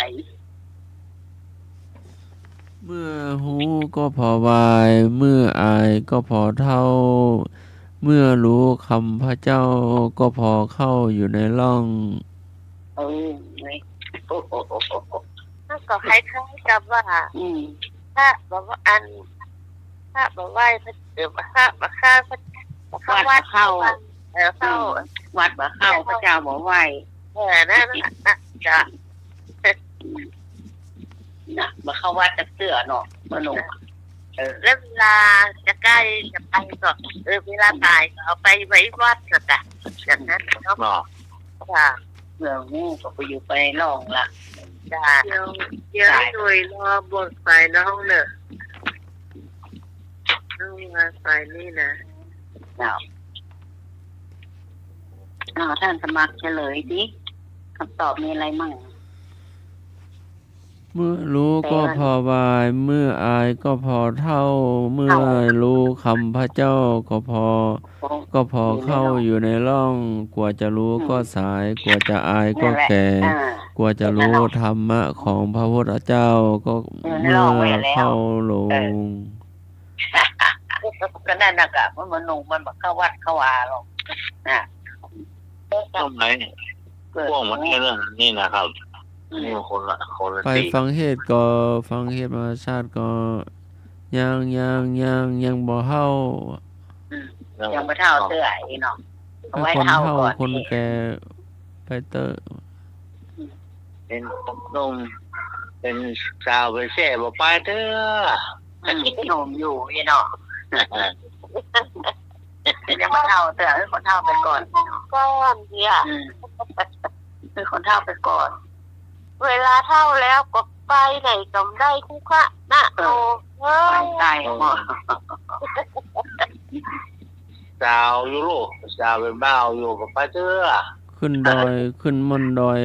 เมื่อหูก็พอวายเมื่ออายก็พอเท่าเมื่อรู้คำพระเจ้าก็พอเข้าอยู่ในร่องถ้าก็คล้ายๆกับว่าถ้าบอกว่าถ้าบอกว่าพระถ้าบอกข้าพระวัดเข้าวัดบ่เข้าพระเจ้าบ่ไหวนั่นจ้ะบ่เข้าวัดจะเสื้อเนาะบ่ลงแล้วเวลาจะใกล้จะไปก็เวลาตายก็เอาไปไว้วัดจ้ะอย่างนั้นเนาะค่ะเมื่อหูก็ไปอยู่ไปร่องละจ้ะเดี๋ยวหน่วยรอบทไฟน้องเนอะน้องมาไฟนี่นะท่านสมัครเฉลยดิคำตอบมีอะไรมั่งเมื่อรู้ก็พอวายเมื่ออายก็พอเท่าเมื่อรู้คำพระเจ้าก็พอเข้าอยู่ในร่องกว่าจะรู้ก็สายกว่าจะอายก็แก่กว่าจะรู้ธรรมะของพระพุทธเจ้าก็เมื่อเข้าลงก็นั่นน่ะก็มันลงมันบ่เข้าวัดเข้าวาหรอกนะต้นไหนพวกมันนี่นะครับนี่คนละไปฟังเหตุก็ฟังเหตุมาชาติก็ ยังบ่เฮา ยังไม่เท่าเสื้ออีเนาะเอาไว้ คน เท่า เฮา ก่อน คนแก่ไปเตอ เป็นนมเป็นสาวไปแช่บ่ไปเด้อ หนุ่มอยู่อีเนาะยังไม่เท่าเสื้อให้คนเท่าไปก่อนเนี่ยคือคนเท่าไปก่อน เวลาเท่าแล้วก็ไปไหนก็ได้คุกะนะโอ้ไปเฮ้ย ไกลหมด สาวอยู่ลูกสาวเป็นบ่าวอยู่บ่ไปเด้อ ขึ้นดอยขึ้นมนต์ดอย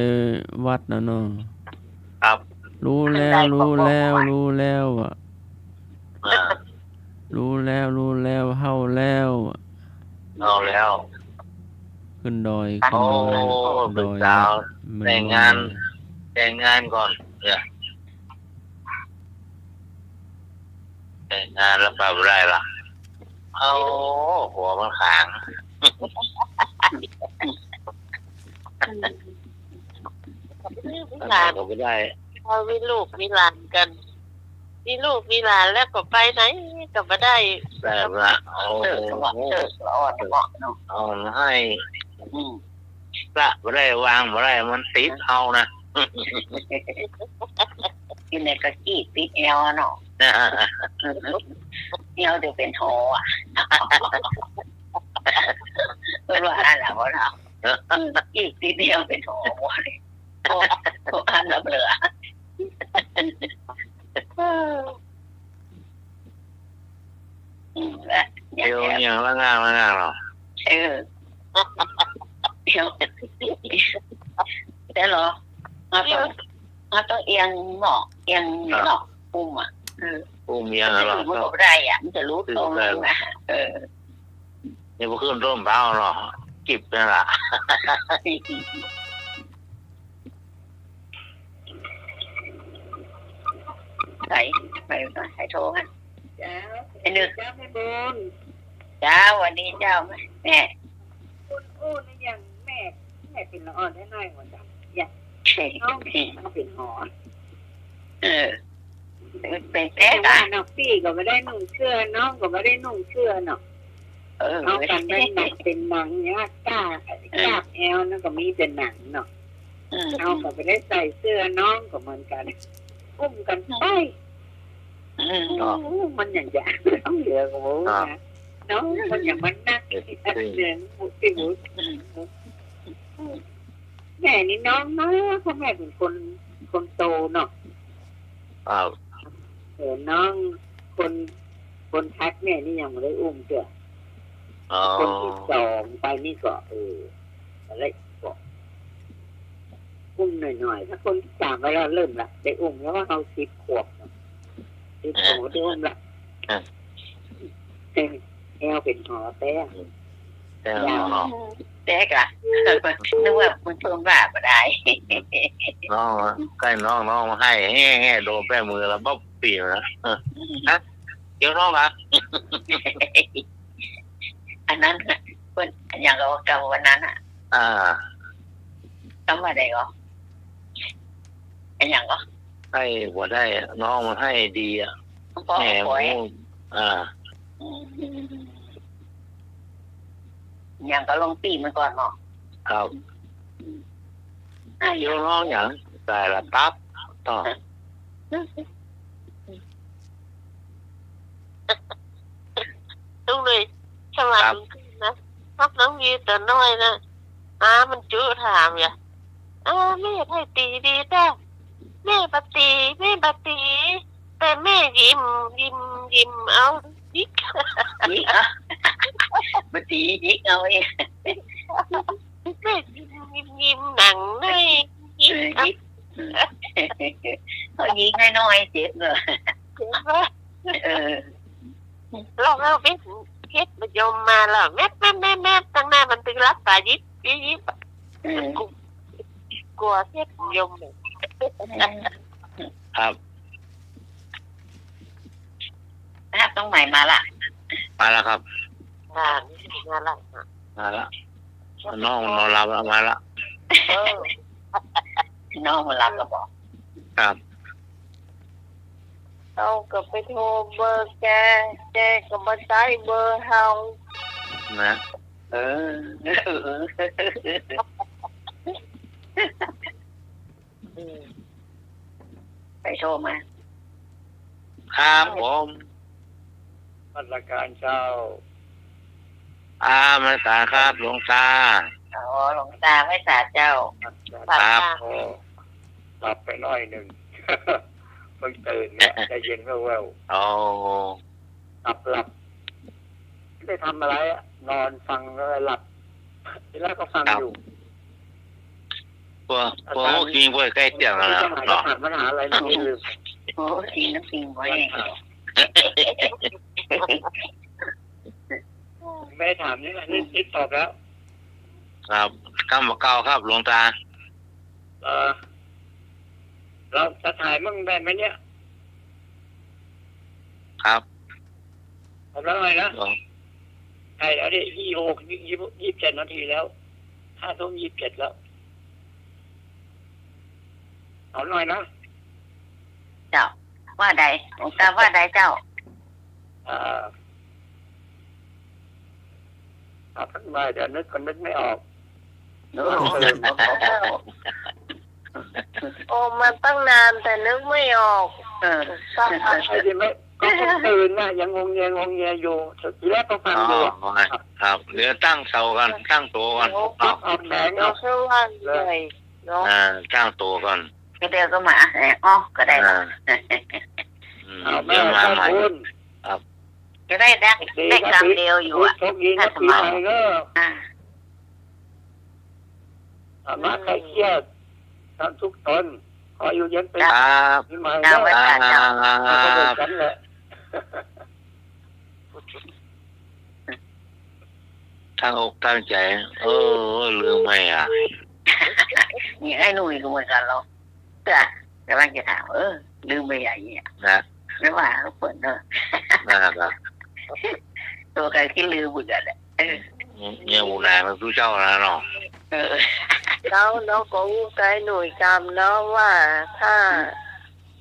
วัดน่ะเนาะ ครับ รู้แล้วอ่ะ อ่า รู้แล้วเฮาแล้วอะ เอาแล้ว ขึ้นดอย โอ้ ขึ้นด เป็น อย สาว มัน แต่งงานก่อนเนี่ยแต่งงานแล้วไปบ่ได้ล่ะเอาหัวมันขาง หลาน ก็ไม่ได้ พอมีลูกมีหลานกันมีลูกมีหลานแล้วก็ไปไหนก็ไม่ได้ แต่ละเอา เจอสวัสดิ์เจอสะออดเหมาะเนาะ เอาให้ละไม่ได้วางไม่ได้มันติดเอานะ กินในกระกี้ติดเอวเนาะเอวเดี๋ยวเป็นโถอ่ะเป็นว่าอะไรวะเนาะกี้ติดเอวเป็นโถเลยโถอันละเหลือเดี๋ยวอย่างละงานหรอ เดี๋ยวแต่หรอเราต้องเอียงหมอกเอียงหมอกปุ่มอ่ะอุ้มยัง มัน หรอ จะรู้ได้อ่ะมันจะรู้ตรงนะนี่พอขึ้นร่มเบาหรอจิบนั่นแหละ ใส่โทรกันจ้าไอ้นึก จ้าแม่บุญ จ้าวันนี้เจ้าแม่ คุณอู้นี่ยังแม่เป็นละอ่อนได้น้อยกว่าจ้ะน้องเป็นหอ เป็น แต่ แก่ ว่า กัน น้องพี่ก็ไม่ได้นุ่งเสื้อน้องก็ไม่ได้นุ่งเสื้อเนาะเอากันได้หนังเป็นหนังเนี่ยกล้าแอลนั่นก็มีเป็นหนังเนาะเอาก็ไม่ได้ใส่เสื้อน้องก็เหมือนกันอุ้มกันไปมันอย่างอย่างน้องเหลือกับโว้นะน้องมันอย่างมันนักเหลืองหมูติหมูแม่นี่น้องนะเพราะแม่เป็นคนโตเนาะน้องคนทักแม่นี่ยังไม่ได้อุ้มเจ้าคนที่สองไปนี่ก็อะไรก็อุ้มหน่อยๆถ้าคนที่สามไปแล้วเริ่มละได้อุ้มแล้วว่าเขา10 ขวบ10 ขวบได้อุ้มละแอลเป็นหอแต่ยาว แต่กะนึกว่ามันเพิ่มว่าบ่ได้ น้องใกล้น้องให้แง่โดนแป้มือแล้วบ๊อบปีนะเดี๋ยวน้องนะ อันนั้นเพิ่นอย่างเราเก่าวันนั้นอ่ะจำว่าได้ก็อันอย่างก็ ให้หัวได้น้องมันให้ดีอ่ะ พ่อ แหม ป่วยอย่างก็ลงปีมันก่อนเนาะ ครับเดี๋ยวน้องอย่างแต่ละตับต่อ đúng rồi sao mà nó mắt nó như tờ nói nè mình chưa thàm vậy mẹ thầy tì đi ta mẹ bà tìแต่แม่ยิ้มเอายิก bà tìยิกเอาเอง แม่ยิ้มหนังเลยยิก เขายิกน้อยๆเจ็บเลย ลองเอาไปเฮ็ดมายมมาแล้วแม่ตั้งหน้ามันตึงรับตายิบกลัวเฮ็ดยม ครับ ต้องใหม่มาละ มาแล้วครับ มาละ มาแล้วน้องนอนหลับแล้วมาแล้ว น้องมารับก็บอก ครับ เอาก็ไปโทรเบอร์แกก็มาใช้เบอร์เฮา นะเออ ไปโทรมา ครับผม มาตรการเจ้า มาตาครับหลวงตา อ๋อหลวงตาไม่สาเจ้า ครับ โอ้หลับไปหน่อยหนึ่ง เพิ่งตื่นเนี่ยใจเย็นแว่ว โอ้ ๆหลับไม่ได้ทำอะไรอะนอนฟังแล้วหลับทีแรกก็ฟังอยู่ พวกพวกกินพวกใกล้เตียงแล้ว จะหาย เนาะ ผ่านปัญหาอะไรไม่ลืม โอ้กินน้ำกินไว้ ไม่ได้ถามนี่นี่ตอบแล้ว ครับคำบอกเก่าครับหลวงตา เราจะถ่ายมั่งได้ไหมเนี่ย ครับ ผมแล้วไงนะ หลวง ใช่แล้วดิ27 นาทีแล้ว5 ทุ่ม 27แล้วเอาหน่อยนะ เจ้าว่าใดหลวงตาว่าใดเจ้า เอาพักมาเดี๋ยวนึกไม่ออก โอ้ โอ้มาตั้งนานแต่นึกไม่ออก เออ ไอ้ที่ไม่ก็เพิ่งตื่นนะยังงงเงียอยู่ทีแรกก็ฟัง อ๋ ดู อครับเดี๋ยวตั้งเสากันตั้งตัวกัน เอาแขน เรา เอา แค่ว่าเหนื่อยเนาะ ตั้งตัวก่อน ก็เดียวก็มาอ๋อก็ได้ เอาแม่ เดี๋ยวมา ขอบ ใหม่ คุณ ก็ได้กรรมเดียวอยู่อ่ะ โชคดีนะปีใหม่ก็ อ่า มาใครเครียดทุกตนขออยู่เย็นเป็น ครับ ปีใหม่ ดาว ก็ วัดเจ้า ก็เหมือนกันแหละ ตั้งอกตั้งใจลืมไม่อ่ะ นี่ไอ้หนุ่ยก็เหมือนกันเราจ้ะกำลังจะถามลืมไปใหญ่เนี่ย นะ ไม่ว่าเขาเปิดเนอะ นะครับ ตัวใครที่ลืมเหมือนกันแหละ เนี่ยอูนายมันผู้เจ้าแล้วเนาะ แล้วน้องก็อู้ไกด์หน่วยกรรมเนาะว่าถ้า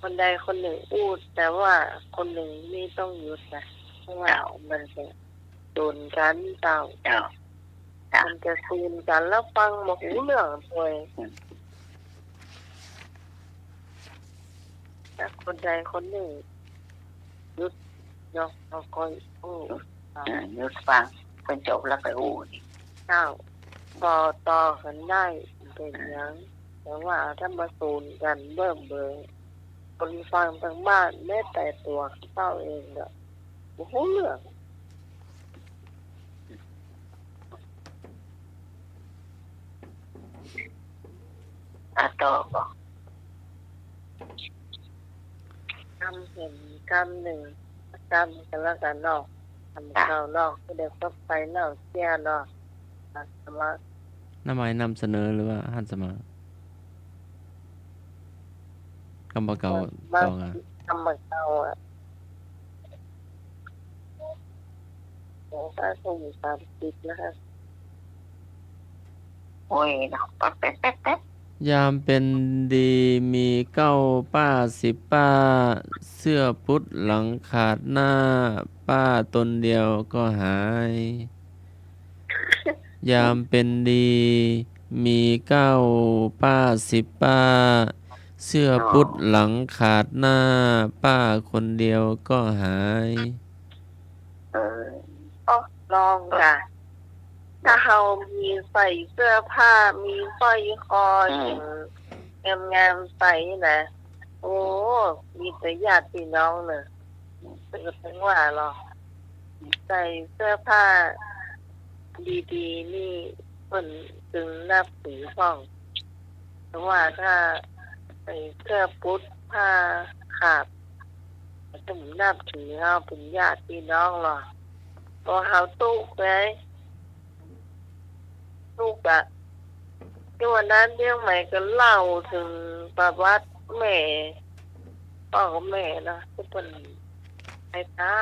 คนใดคนหนึ่งอู้แต่ว่าคนหนึ่งนี่ต้องหยุดนะเพราะว่ามันจะโดนกันเต่า เจ้า มันจะซูนกันแล้วฟังมาหูเรื่องเลยแต่คนใดคนหนึ่งหยุดเนาะเราคอยอู้ หยุดฟังเป็นจบแล้วไปอู้นี่ เจ้าต่อกันได้เป็นยังแต่ว่าถ้ามาซูนกันเบิ่มเบิ่งคนฟังทางบ้านแม้แต่ตัวเจ้าเองเนี่ยโอ้โหเรื่องต่อก็ กำเห็นกำหนึ่งกำกันแล้วกันเนาะทำเข้านอกก็เดี๋ยวก็ไปเนาะเสียเนาะสมา น้ำไม้นำเสนอหรือว่าหันสมากำบเก่าต่ออ่ะ ทำเหมือนเราอ่ะโอ้ถ้าส่ง30นะคะ โอ้ยเนาะแป๊บ ยามเป็นดีมีเก้าป้า10ป้า เสื้อพุทธหลังขาดหน้า ป้าตนเดียวก็หาย ยามเป็นดีมีเก้าป้า10ป้า เสื้อพุทธหลังขาดหน้า ป้าคนเดียวก็หาย ลองจ้ะถ้าเรามีใส่เสื้อผ้ามีสร้อยคออย่างงามๆใส่นะโอ้มีแต่ญาติพี่น้องเนอะเป็นทั้งว่าหรอใส่เสื้อผ้าดีๆนี่คนจึงนับถือฟ้องแต่ว่าถ้าใส่เสื้อพุทธผ้าขาดจะไม่นับถือเราเป็นญาติพี่น้องหรอพอเขาตุกเลยตุกอะที่วันนั้นเรื่องใหม่ก็เล่าถึงประวัติแม่พ่อของแม่นะที่เป็นไอ้ตา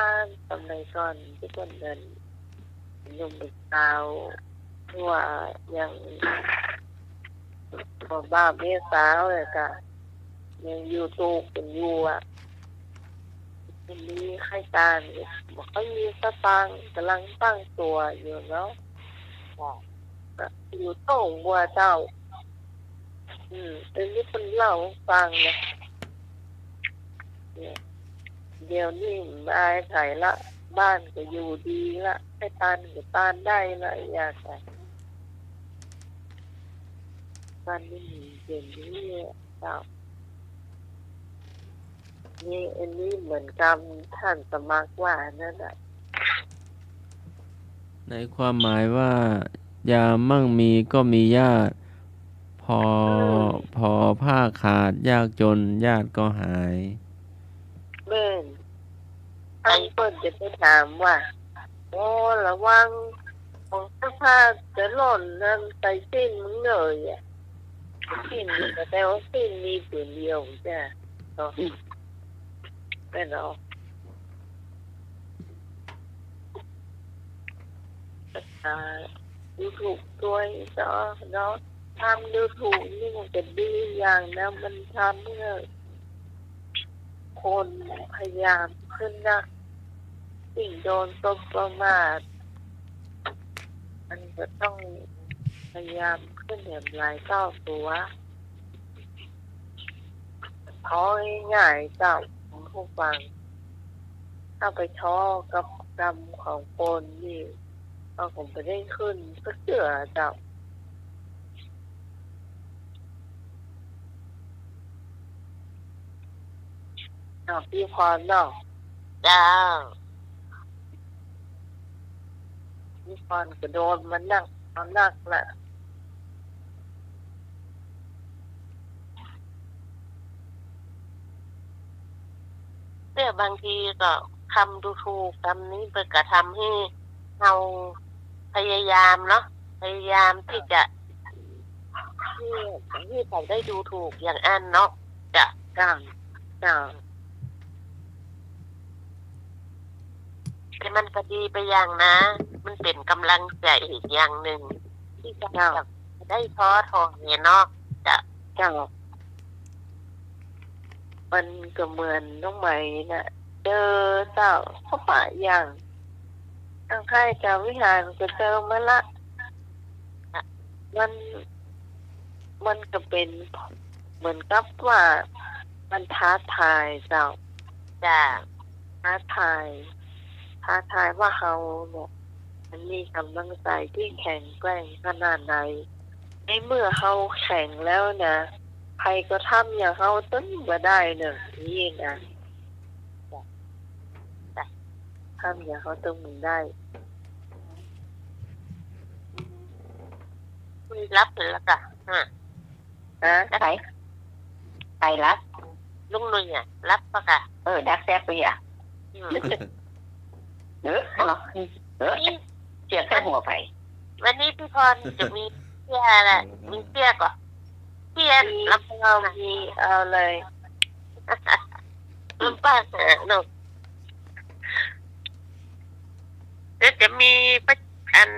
ตำในก่อนที่เป็นเดินยุ่งไปสาวว่ายังพอบ้าเมียสาวเลยกะยังอยู่ตุกเป็นอยู่อะ วันนี้ใครตาเนี่ยบอกเขามีสตางค์กำลังตั้งตัวอยู่แล้วอยู่โต่งบัวเจ้าเป็นที่คนเล่าฟังนะเนี่ยเดี๋ยวนี้มาถ่ายละบ้านก็อยู่ดีละให้ตานก็ตานได้ละอยากไงบ้านนี้เด่นนี้เจ้านี่อันนี้เหมือนกับท่านสมัครว่านั่นแหละในความหมายว่ายามมั่งมีก็มีญาติพอผ้าขาดยากจนญาติก็หายเบิ้นท่านเปิ้นจะไปถามว่าโอ้ระวังของเสื้อผ้าจะหล่นนั่นใส่สิ้นมึงเลยอ่ะสิ้นแต่ว่าสิ้นมีผืนเดียวจ้ะไม่หรอกดูถูกตัวเนาะทำดูถูกนี่มันจะดีอย่างนะมันทำเมื่อคนพยายามขึ้นนะสิ่งโดนตบประมาทมันจะต้องพยายามขึ้นเหนือหลายเก้าตัวท้อง่ายๆเจ้าผู้ฟังถ้าไปท้อกับกรรมของคนนี่ก็คงไปได้ขึ้นก็เชื่อเจ้าพี่พรเนาะจ้าพี่พรก็โดนมันนักแหละเนี่ยบางทีก็คำดูถูกคำนี้ไปกระทำให้เราพยายามเนาะพยายามที่จะที่ใส่ได้ดูถูกอย่างอันเนาะจ้าแต่มันก็ดีไปอย่างนะมันเป็นกำลังใจอีกอย่างหนึ่งที่จะได้ท้อถอยเนี่ยเนาะจ้ามันก็เหมือนน้องใหม่น่ะเจอเจ้าเขาป่าอย่างตั้งค่ายจาวิหารก็เจอมาละมันก็เป็นเหมือนกับว่ามันท้าทายเจ้าจ้าท้าทายว่าเขาเนี่ยมันมีกำลังใจที่แข็งแกร่งขนาดไหนในเมื่อเขาแข็งแล้วนะใครก็ทำอย่างเขาตึ้งมาได้เนอะนี่นะทำอย่างเขาตึ้งมันได้รับแล้วกะใครรับลุงนุ่ยรับปะกะดักแซ่บไปอ่ะเจียแค่หัวไปวันนี้พี่พรจะมีเสื้ออะไรมีเสื้อก่อนเสื้อรับเรามีเอาเลยลุงป้าหนูเดี๋ยวจะมีอัน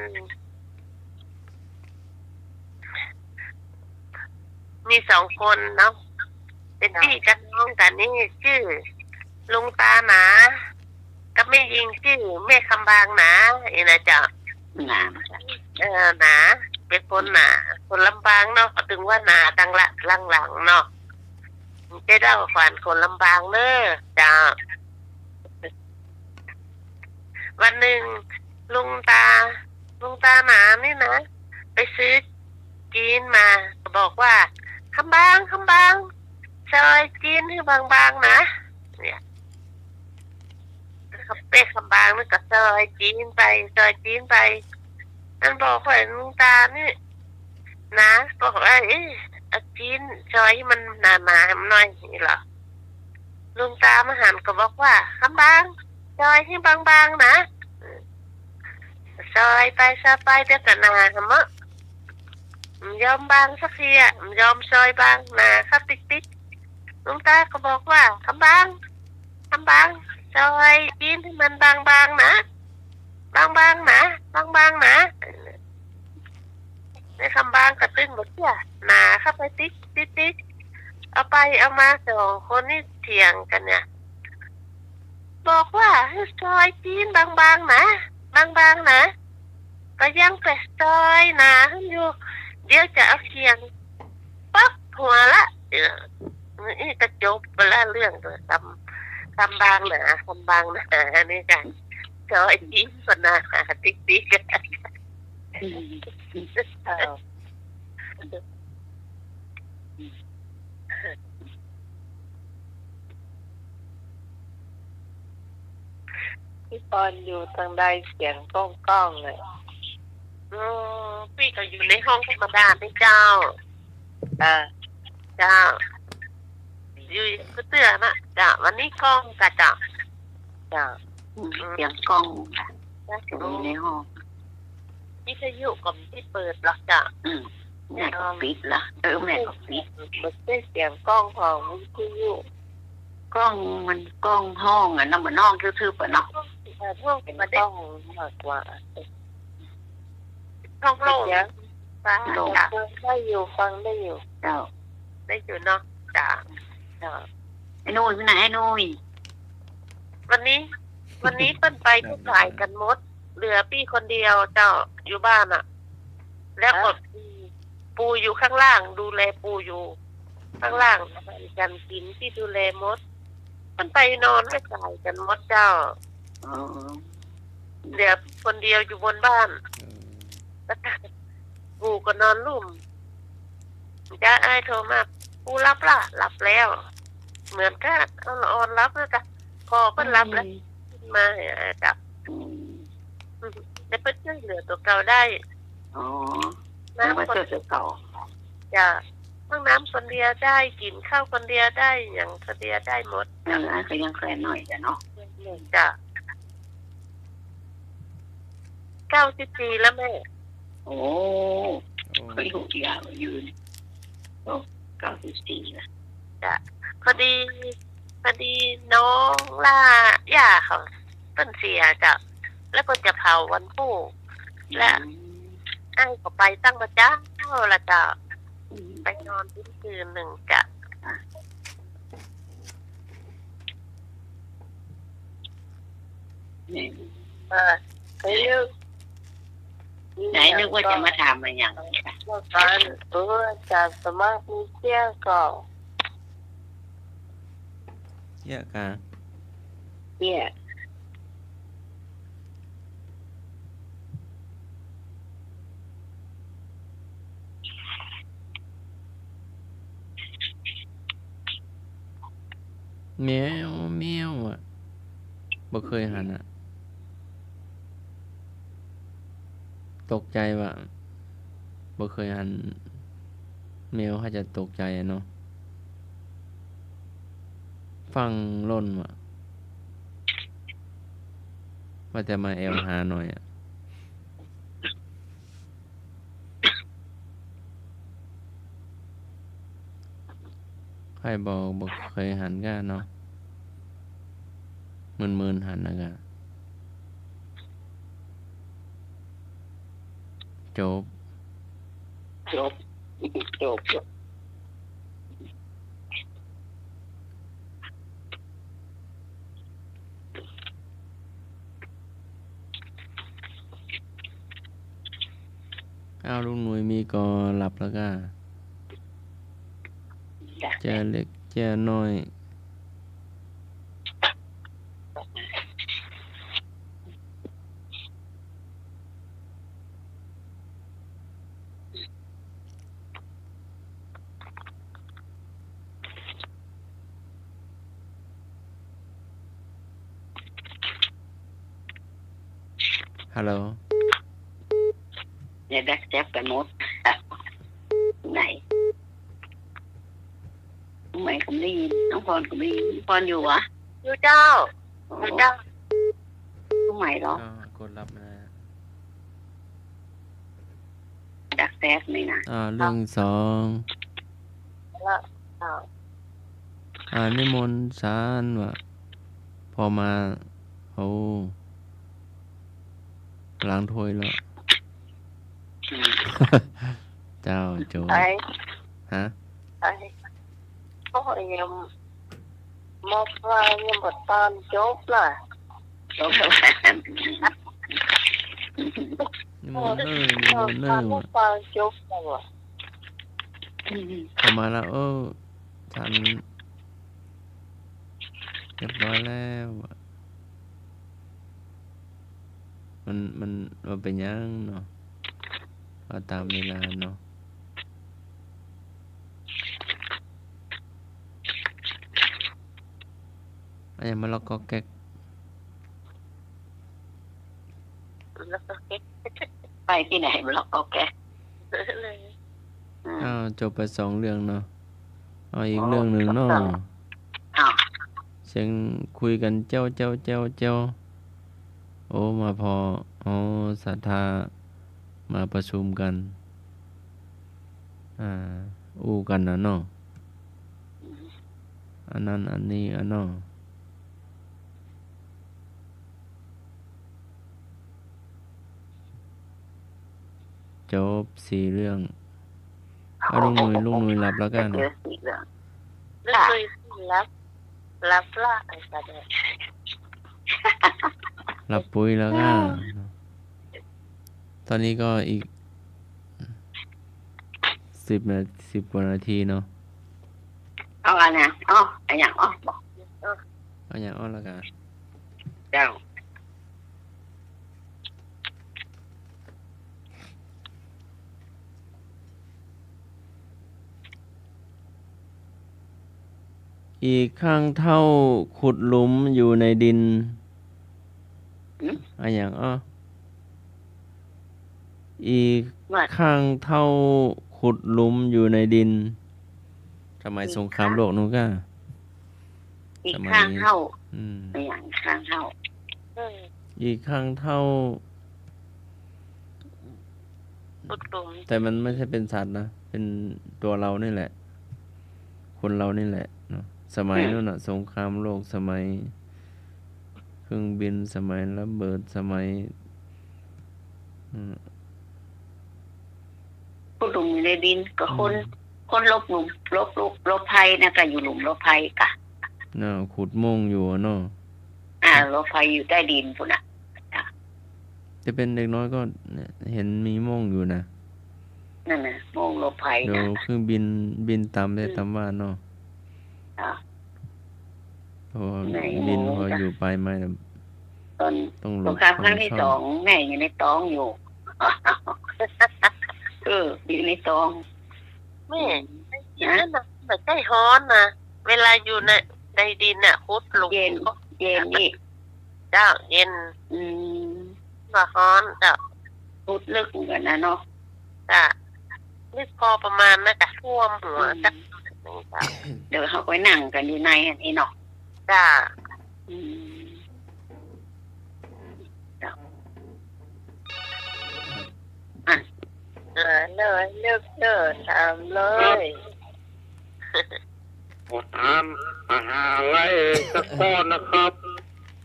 มีสองคนเนาะเป็นพี่กันน้องกันนี่ชื่อลุงตาหนาก็ไม่ยิงชื่อแม่คำบางหนาอีนะจ๊ะหนาหนาเป็นคนหนาคนลำบางเนาะถึงว่าหนาดังละหลังเนาะจะได้ฝันคนลำบางเนอะจ้าวันหนึ่งลุงตาหนานี่นะไปซื้อจีนมาบอกว่าคำบางซอยจีนให้บางๆนะเนี่ยเป๊ะคำบางนี่ก็ซอยจีนไปนั่นบอกว่าลุงตานี่นะบอกว่าจีนซอยให้มันหนาๆหน่อยนี่เหรอลุงตามหันก็บอกว่าคำบางซอยให้บางๆนะซอยไปเดี๋ยวก็หนาหมดยอมบางสักทียอมซอยบางหนาครับติ๊กลุงตาก็บอกว่าคำบางซอยจีนให้มันบางๆนะบางๆนะในคำบางกระตึ้งหมดเนี่ยหนาเข้าไปติ๊กเอาไปเอามาสองคนนี่เถียงกันเนี่ย บอกว่าให้ซอยจีนบางๆนะบางๆนะก็ยังไปซอยหนาอยู่เดี๋ยวจะเอาเคียงปั๊บหัวละนี่ก็จบไปละเรื่องเลยทำบางหนาทำบางหนานี่กันซอยจีนสนาติ๊กติ๊กพี่ปอนอยู่ทางใดเสียงก้องๆเลย พี่ก็อยู่ในห้องธรรมดาไม่เจ้าเจ้าอยู่ก็เตือนนะจ้ะวันนี้กล้องกะจ้ะเสียงกล้องอยู่ในห้อง วิทยุก็ไม่เปิดหรอกจ้ะ แม่ก็ปิดละแม่ก็ปิด มันเป็นเสียงกล้องของวิทยุ กล้องมันกล้องห้องอ่ะน้ำมันห้องทื่อๆปะเนาะ ห้องเป็นกล้องมากกว่า ห้องโล่งจ้ะ ได้อยู่ฟังได้อยู่ เจ้า ได้อยู่เนาะจ้ะ ไอ้นุ่ยไปไหนไอ้นุ่ย วันนี้เปิ้นไปทุกฝ่ายกันหมดเหลือพี่คนเดียวเจ้าอยู่บ้านอ่ะ แล้วก็ปูอยู่ข้างล่างดูแลปูอยู่ข้างล่างกันกินที่ดูแลมดมันไปนอนไม่จ่ายกันมดเจ้าเหลือคนเดียวอยู่บนบ้านแล้วปูก็นอนลุ่มจ้าไอ้โทรมาปูรับละรับแล้ว เหมือนกันออนรับแล้วจ้ะพอเพิ่นรับแล้วมาจ้ะจะเพิ่นช่วยเหลือตัวเก่าได้น้ำคนเก่าจ้ะห้องน้ำคนเดียวได้กินข้าวคนเดียวได้อย่างคนเดียวได้หมดก็ยังแคลนหน่อยจ้ะเนาะจ้ะ94แล้วแม่โอ้เคยถูกยายืน94นะจ้ะพอดีน้องล่าย่าเขาต้นเสียจ้ะแล้วก็จะเผาวันพุธและไอ้ก็ไปตั้งมาจ้าละจ้ะไปนอนที่คืนหนึ่งจ้ะไหนนึกว่าจะมาถามอะไรอย่างนี้ค่ะจากสมัครมีเสียก่อนเยอะกะแมวอ่ะบ่เคยหันอ่ะตกใจว่ะบ่เคยหันแมวเขาจะตกใจเนาะฟังล่นว่ะว่าจะมาแอลหาหน่อยอ่ะใครบอกเคยหันกันเนาะมืนหันนะกะจบลุงหนุ่ยมีก็หลับแล้วก็เจ้าเล็กเจ้าน้อยฮัลโหลเนี่ยดักแจ๊บกันหมดไหนน้องใหม่ก็ไม่ได้ยินน้องพรก็ไม่ได้ยินพรอยู่วะอยู่เจ้าน้องใหม่หรอกดรับนะดักแจ๊บนี่นะเรื่องสองนิมนต์ศาลว่ะพอมาล้างถ้วยแล้วเจ้าโจฮะโอ้ย มอบว่ายังบ่ตอนจบล่ะ จบแล้ว นิมนต์นิมนต์ว่ะ ฟังจบแล้วว่ะ เข้ามาแล้วฉันเรียบร้อยแล้วว่ะมันเป็นยังเนาะเอาตามเวลาเนาะอันนี้มันล็อกก็แก๊ก แล้วก็เก็บ ไปที่ไหนมันหลอกเอาแก เลย อ้าวจบไป2 เรื่องเนาะเอาอีกเรื่องหนึ่งเนาะ อ้าว เสียงคุยกันเจ้าโอ้มาพอศรัทธามาประชุมกันอู้กันนะเนาะอันนั้นอันนี้อันเนาะจบ4 เรื่องเอาลุงหนุ่ยรับแล้วกัน เจอสี่เรื่อง แล้วเคยรับล่ะไอ้สัตว์เนี่ย รับปุ๋ยแล้วก็ตอนนี้ก็อีก10 กว่านาทีเนาะ เอาอันน่ะอันอย่างบอก เอาอย่างอ้อแล้วกัน เจ้า อีกข้างเท่าขุดหลุมอยู่ในดินเอาอย่างอีกข้างเท่าขุดหลุมอยู่ในดินทำไมสงครามโลกนู้นก็ อีกข้างเท่า อัน อย่างข้างเท่า อีกข้างเท่า อุดม แต่มันไม่ใช่เป็นสัตว์นะเป็นตัวเรานี่แหละ คนเรานี่แหละเนาะสมัยนู้นน่ะสงครามโลกสมัยเครื่องบินสมัยระเบิดสมัย ผู้ดุมอยู่ในดินก็คนลบหลุมลบภัยนะก็อยู่หลุมลบภัยกะ เนาะขุดโม่งอยู่เนาะ ลบภัยอยู่ใต้ดินพุ่นน่ะ จะเป็นเด็กน้อยก็เนี่ยเห็นมีโม่งอยู่นะ นั่นน่ะโมงลบภัย เดี๋ย นะ วเครื่องบินตามได้ตามว่าเนาะพอบินพออยู่ไปไม่ ตอน ต้องหล ส บ งครามครั้งที่ 2แม่อยู่ในท้องอยู่ อยู่ในท้อง แม่นั่นน่ะแบบใกล้ฮ้อนนะเวลาอยู่ในดินน่ะคุดลง เย็นนี่ เจ้าเย็นว่าฮ้อนเจ้า พุดลึกเหมือนกันนะเนาะ จ้ะนี่พอประมาณน่ะจะท่วมหัวจ้ะนี่จ้ะ เดี๋ยวเขาไปนั่งกันอยู่ในอันนี้เนาะ จ้ะเลยเลือกทำเลย ขอถามมหาลัยสักข้อนะครับ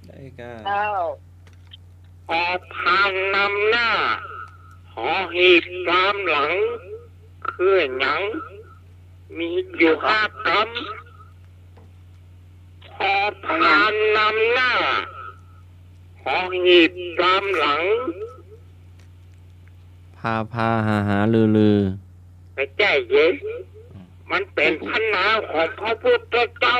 ได้ก้า เจ้า ออกทางนำหน้าหอหีบตามหลังคือหยังมีอยู่5 กรัมพอทางนำหน้าหอหีบตามหลัง พาหาลือ ไม่ใช่เย็นมันเป็นพระนามของพระพุทธเจ้า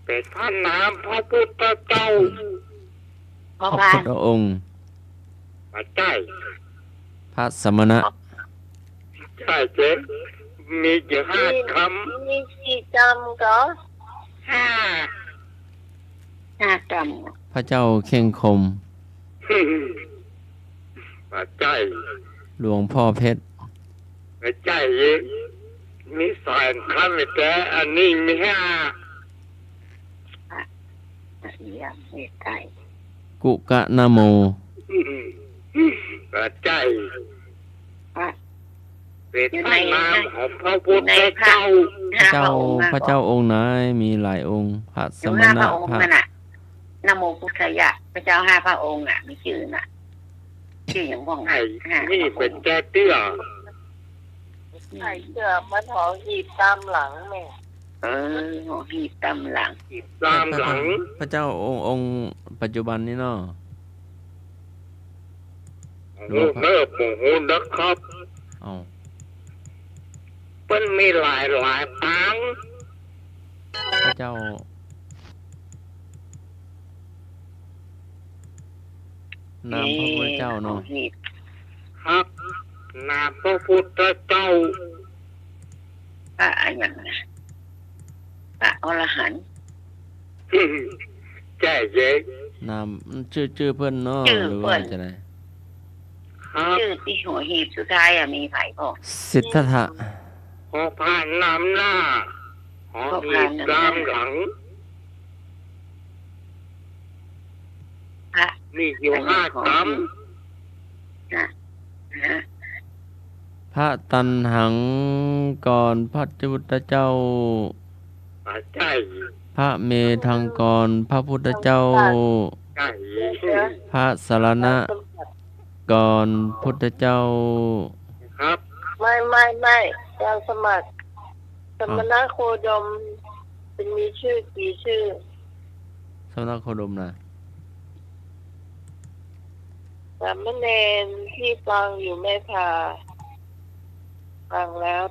เป็นพระนามพระพุทธเจ้า พอ พระ พา พุทธองค์ ไม่ใช่ พระสมณะ ใช่เจ๊มีอยู่5 คำ มีกี่จำก็ 5 กรัม พระเจ้าเข่งคม ไม่ใช่ หลวงพ่อเพชร ไม่ใช่เย็นมี2 คำแต่อันนี้มี5 อย่างเมตไตร กุกะนะโม ไม่ใช่ พระ เป็นพระนามของพระพุทธเจ้า พระเจ้าองค์ไหนมีหลายองค์ พระส อยู่ ม 5 ณะ พระองค์ พระ นั่นน่ะนะโมพุทธายะพระเจ้า5 พระองค์น่ะมีชื่อน่ะชื่ออย่างว่อง ไอ้นี่เป็นแกเตี้ย ใส่เสื้อมันหอหีบตามหลังแม่ หอหีบตามหลัง ตามหลัง พระเจ้าองค์ปัจจุบันนี้เนาะ โอ้เลิกโมโหนะครับ เอา มันมีหลายปาง พระเจ้า นามพระพุทธเจ้าเนาะ ครับนามพระพุทธเจ้า พระอย่างนะพระอรหันต์ แจ้เย้ นามชื่อเพื่อนเนาะ ชื่อ หรือ เพิ่ ว่าน จะไหน ครับ ชื่อที่หัวหีบสุดท้ายมีไผ่พ่อ สิทธัตถะ พอผ่านนำหน้าหอหีบตามหลัง พระ นี่อยู่5 คำ นะ พระตันหังก่อนพระพุทธเจ้า ใช่ พระเมธังกรพระพุทธเจ้า ใช่ พระสารณะก่อนพุทธเจ้า ครับ ไม่การสมัครสมณโคดมเป็นมีชื่อกี่ชื่อ สำนักโคดมนะ สามเณรที่ฟังอยู่ไม่พาฟังแล้ว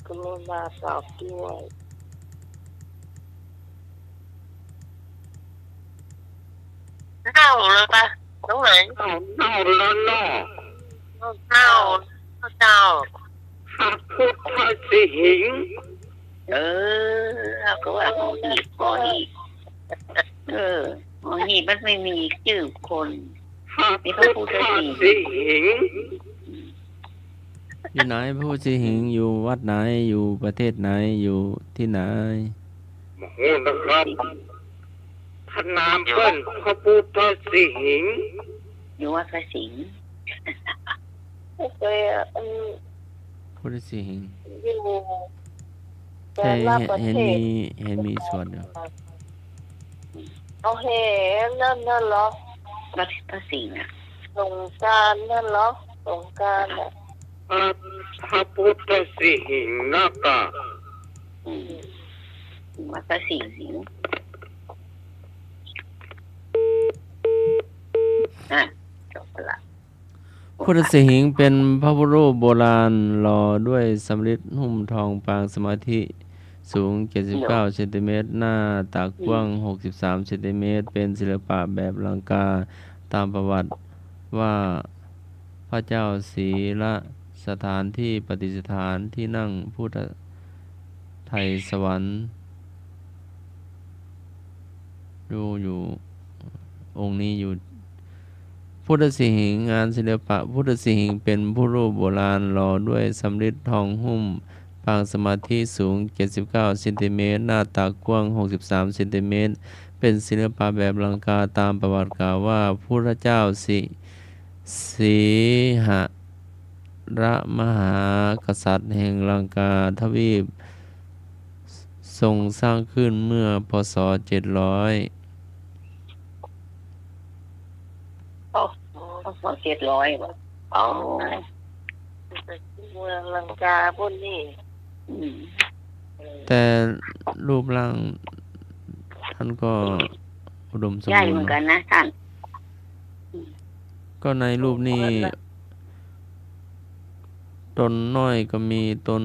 กรุณาตอบด้วย เน่าเลยปะตรงไหน เน่าแล้วเนาะ เน่าเน่า พระพุทธสิหิง เราก็ว่าหอหีบหอหีบมันไม่มีชื่อคน พระพุทธสิหิง อยู่ไหนพระพุทธหิงอยู่วัดไหนอยู่ประเทศไหนอยู่ที่ไหน โมโหนะครับพระนามเปิ้นพระพุทธสิหิง อยู่วัดพระสิงห์ ไม่เคยพุทธหิง อยู่แต่ ใช่ ละประ เห็น เทศ มีสวดอยู่ เอาเห็นนั่นเหรอ วัดพระสิงห์อ่ะ สงกรานต์นั่นเหรอสงกรานต์อ่ะ พระพุทธสิหิงนะกะ วัดพระสิงห์จบละ พุทธสิหิงเป็นพระพุทธรูปโบราณหล่อด้วยสำริดหุ้มทองปางสมาธิสูง79เซนติเมตรหน้าตักกว้าง63เซนติเมตรเป็นศิลปะแบบลังกาตามประวัติว่าพระเจ้าศรีละสถานที่ปฏิสถานที่นั่งพุทธไทยสวรรค์ดูอยู่องค์นี้อยู่พุทธสิหิงงานศิลปะพุทธสิหิงเป็นผู้รูปโบราณหล่อด้วยสำริดทองหุ้มปางสมาธิสูง79เซนติเมตรหน้าตักกว้าง63เซนติเมตรเป็นศิลปะแบบลังกาตามประวัติกล่าวว่าพระเจ้าสีหระมหากษัตริย์แห่งลังกาทวีปทรงสร้างขึ้นเมื่อพ.ศ. 700พอ700ว่ะอ๋อ เมืองลังกาพวกนี้ แต่รูปร่างท่านก็อุดมสม ใหญ่ บู เหมื ร อน ณ์ กันนะท่าน ก็ในรูปนี้ต้นน้อยก็มีต้น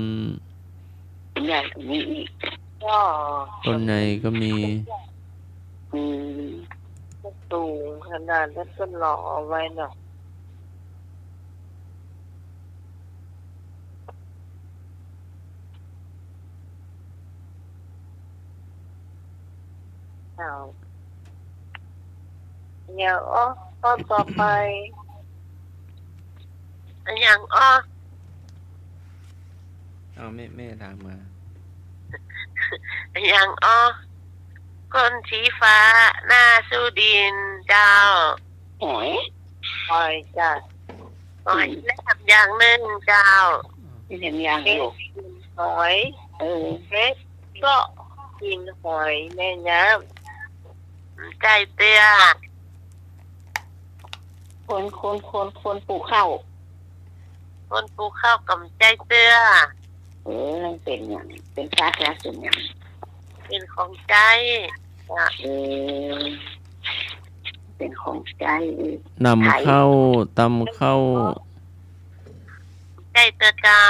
ใหญ่ตรงนี้นี่ ก็ ต้นใหญ่ก็มี สูงขนาดนั้นก็หล่อเอาไว้เนาะเอาอย่างข้อต่อไป อย่างอ้อ เอาแม่ถามมา อย่างอ้อคนสีฟ้าหน้าสู้ดินเจ้า หอย คอยจัด หอยแลบอย่างหนึ่งเจ้า ที่เห็นยาง เฮ็ อยู่ ดกินหอย เฮ็ดก็กินหอยแม่น้ ใจเตี้ย คนปลูกข้าว คนปลูกข้าวกับใจเตี้ย นั่นเป็นอย่างเป็นชาติแล้วเป็นอย่าง เป็นของใจจ้ะ เป็นของใจ นำเข้าตำเข้า ใจเตอเจ้า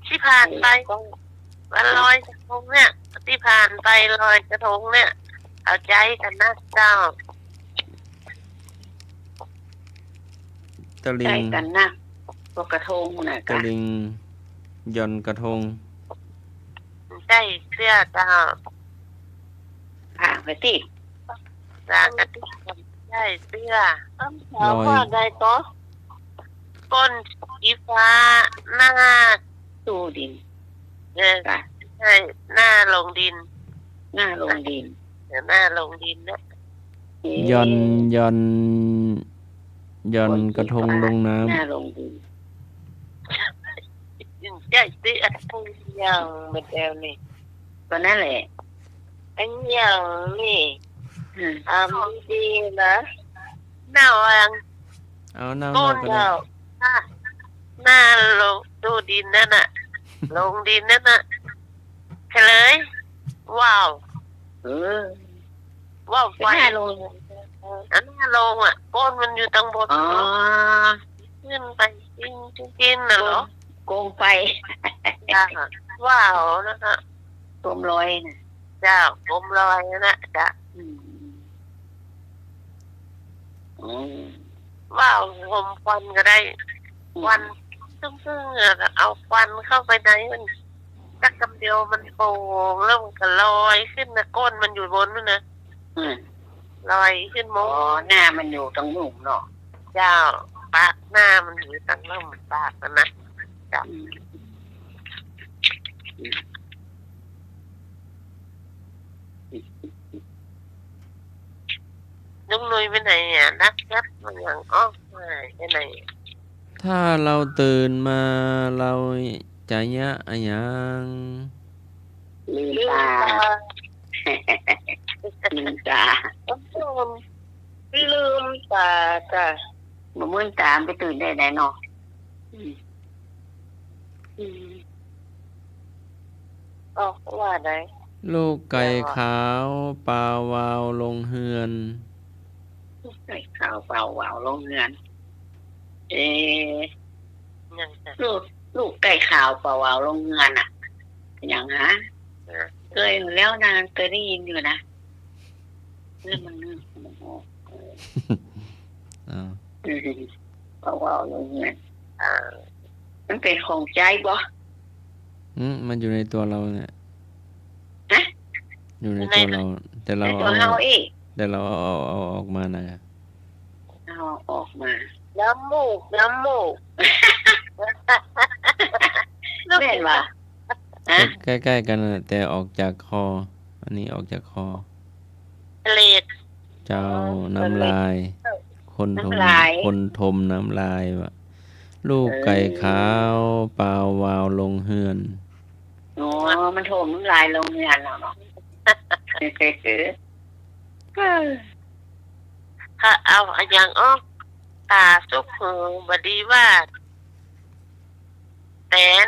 ที่ผ่านไปวันลอยกระทงเนี่ยที่ผ่านไปลอยกระทงเนี่ยเอาใจกันนะเจ้า ตะลิ ใจ ง กันนะพวกกระทงน่ะ ตะ กะ ลิงย่อนกระทง ใจเสื้อเจ้า ผ่าไปติ จางกระติกใจเสื้อ ลอย ว่าได้ก็ ก้นสีฟ้าหน้า ตู้ดิน ใช่หน้าลงดิน หน้าลงดิน หน้าลงดินนะ ย่อนกระทงลงน้ หน้าลงดิน ใจเสื้ออย่างเป็นแนวนี่ ก็นั่นแหละ อันอย่างนี่ อืม ดีนะหน้าวัง ำเอาน้ำ ก้ เรา น ก็ได้ เจ้าหน้าลงดูดินนั่นน่ะ ลงดินนั่นน่ะเฉลยว้าว ว้าวไฟ หน้าลง อันหน้าลงอ่ะก้นมันอยู่ตั้งบน อ๋อ ขึ้นไปกินน่ะเหรอ โกงไฟ จ้าว้าวนะคะ กลมลอยน่ะ เจ้ากลมลอยนั่นนะจ้ะ อืมอืม ว้าวลมควันก็ได้ควันซึ่งเอาควันเข้าไปในมันสักคำเดียวมันโป่งแล้วมันก็ลอยขึ้นนะก้นมันอยู่บนนั่นนะ อืม ลอยขึ้นม อ๋ อ อง หน้ามันอยู่ตรงหนุ่มเนาะ เจ้าปากหน้ามันอยู่ตั้งเริ่มปากแล้วนะจ้ะ อืม ลุงนุ้ยไปไหนอ่ะนักยับมันอย่างอ้อไปไหน ถ้าเราตื่นมาเราจะยะอะหยัง ลืม ลืม ตา ตา ลืมตา ลืมตาจ้ะ บ่มื่นตามไปตื่นได้ไหนเนาะอืม อ๋อว่าไหน ลูกไก่ขาวปลาวาวลงเฮือน ไก่ขาวเปล่าหวาวลงเงิน ยังจ้ะ ลูกไก่ขาวเปล่าหวาวลงเงินอ่ะอย่างฮะเคยอยู่แล้วนานเคยได้ยินอยู่นะเรื่องมันออก อ้าว เปล่าหวาวลงเงิน อ่า มันเป็นของใจบ่ มันอยู่ในตัวเราเนี่ย ฮะ อยู่ในตัวเรา แต่เรา แต่ตัวเราเอง เอาออกมานะครับ เอาออกมา น้ำมูก แม่นว่าฮะ ใกล้ๆกันน่ะแต่ออกจากคอ อันนี้ออกจากคอ เลด เจ้าน้ำลาย คนทม น้ำลาย คนทมน้ำลายวะลูกไก่ขาวปลาวาวลงเฮือน อ๋อมันโถมน้ำลายลงเงินแล้วเนาะ ถ้าเอาอย่างอ้อตาซุกหูบดีว่าแตน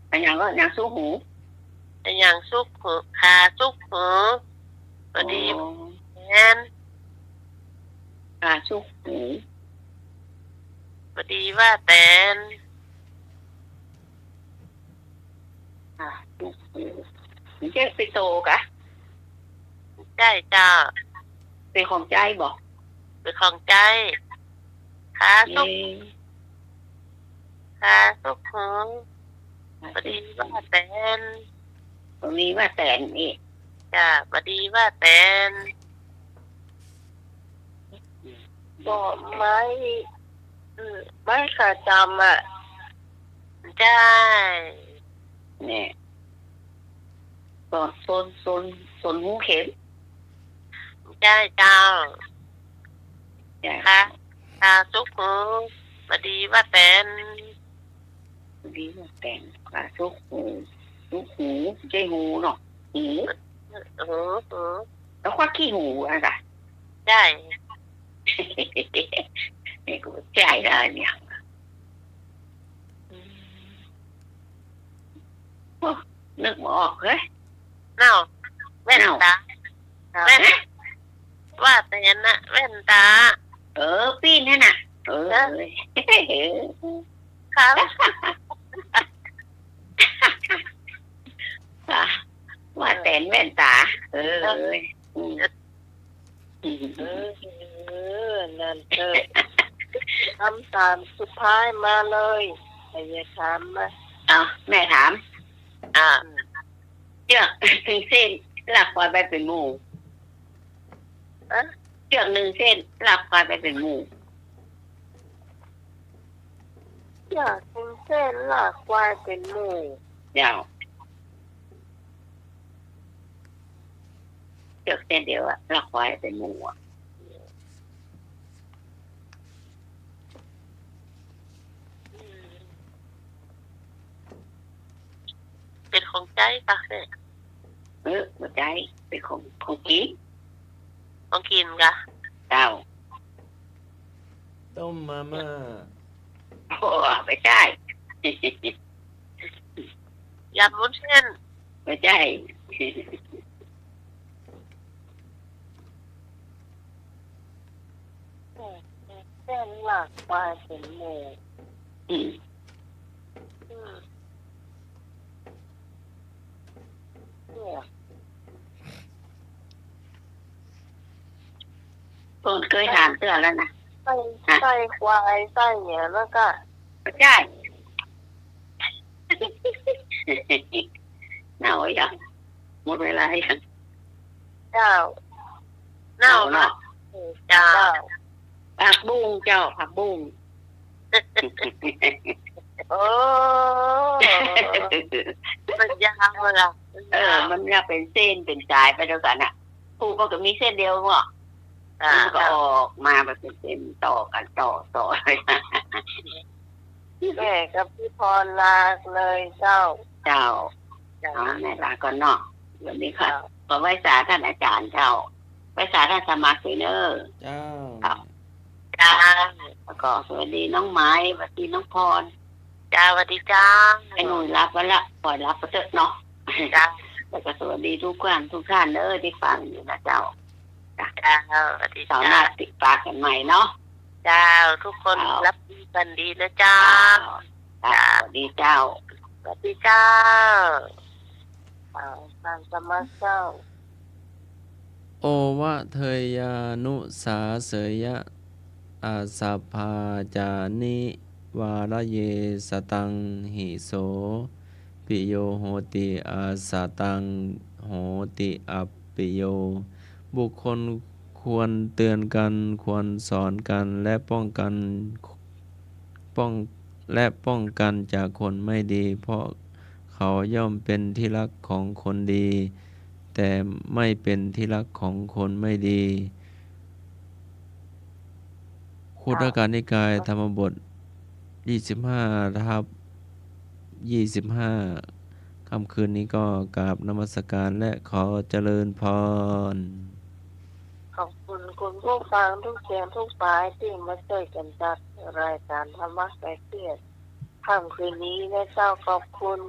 อันอย่างก็อย่างสู้หู อย่างซุกหูขาซุกหูบดี อ๋อ แตน สู้หู บดีว่าแตน สู้หูมันจะไปโตกะ ใช่จ้า เป็นของใจบ่ เป็นของใจขาซุกหูบดีว่าแตน ตรงนี้ว่าแสนนี่ จ้าบดีว่าแตนบอกไม้ไม้ขาจำอ่ะใช่ เนี่ยก็โซนหูเข็ม ใช่เจ้า จ้ะ ค่ะตาซุกหูบดีว่าแตน ดีว่าแสนสู้หูใจหูเนาะหู หู แล้วควักขี้หูอะค่ะ ใช่ นี่กูใจได้เนี่ย นึกบ่ออกเฮ้ย เน่าแว่นตาแว่นว่าแต่ยันนะแว่นตา ปีนนั่นน่ะครับ ว่าแต่แว่นตานั่นเถอะคำถามสุดท้ายมาเลยไอ้ยาถามมาแม่ถามเชือกถึงเส้นลากควายไปเป็นหมู่เชือก1เส้นลากควายไปเป็นหมู่อยากถึงเส้นลากควายเป็นหมู่ยาวเชือกเส้นเดียวอะลากควายเป็นหมู่เป็นของใจปะเนี่ยหัวใจเป็นของกินกะเจ้าต้มมาม่าไม่ใช่ยำวุ้นเส้นไม่ใช่เส้นหลากควายเป็นหมู่คนเคยถามเตือนแล้วนะไส้ควายไส้เนี่ยแล้วก็ใช่เน่าอย่างหมดเวลาอย่างเจ้าเน่าเนาะเจ้าผักบุ้งเจ้าผักบุ้งมันยาวเลยมันจะเป็นเส้นเป็นสายไปเดียวกันอ่ะผูกก็มีเส้นเดียวเนาะมันก็ออกมาแบบเป็นเส้นต่อกันต่อเลยแม่กับพี่พรลาเลยเจ้าแม่ลาก่อนเนาะวันนี้ค่ะขอไหว้สาท่านอาจารย์เจ้าไหว้สาท่านสมาชิกเนอร์เจ้าแล้วก็สวัสดีน้องไม้สวัสดีน้องพรจ้าสวัสดีจ้าไอ้หนุ่ยรับไว้ละปล่อยรับไปเถอะเนาะจ้าแล้วก็สวัสดีทุกท่านที่ฟังอยู่นะเจ้าจ้าสวัสดีจ้าหน้าติดปากกันใหม่เนาะจ้าทุกคนรับกันดีนะจ้าสวัสดีเจ้าสวัสดีเจ้าตามสมัครเจ้าโอวะเทยานุสาเสยะอาสาภาจานิวาระเยสตังหิโสปิโยโหติอาสาตังโหติอัปปิโยบุคคลควรเตือนกันควรสอนกันและป้องกันจากคนไม่ดีเพราะเขาย่อมเป็นที่รักของคนดีแต่ไม่เป็นที่รักของคนไม่ดีคุตการนิกายธรรมบท25/25ค่ำคืนนี้ก็กราบนมัสการและขอเจริญพรขอบคุณคุณผู้ฟังทุกเสียงทุกฝ่ายที่มาช่วยกันจัดรายการธรรมะแปดเสียงค่ำคืนนี้และเจ้าขอบคุณ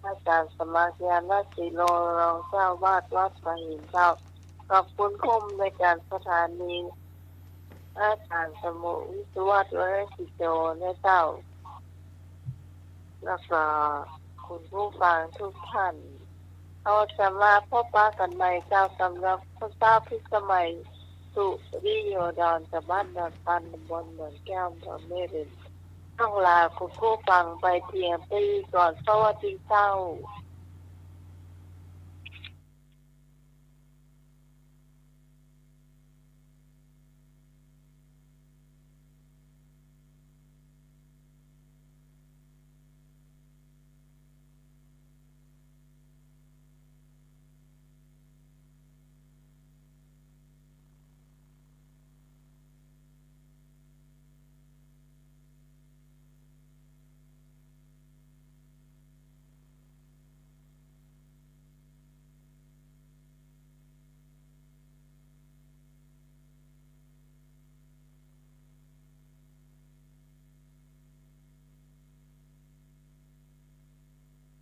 อาจารย์สมาธิยานศิโลรองเจ้าวาดวัดพระหินเจ้าขอบคุณคุ้มในการสถานีอาจารย์สมุวิศวะวรศิโจและเจ้าแล้วก็คุณผู้ฟังทุกท่านเราจะมาพบปะกันใหม่เจ้าสำหรับพระเจ้าพิสมัยสุริโยดอนจากบ้านดอนปันบนเหมือนแก้วดอนเมรินต้องลาคุณผู้ฟังไปเพียงปีก่อนสวัสดีเจ้า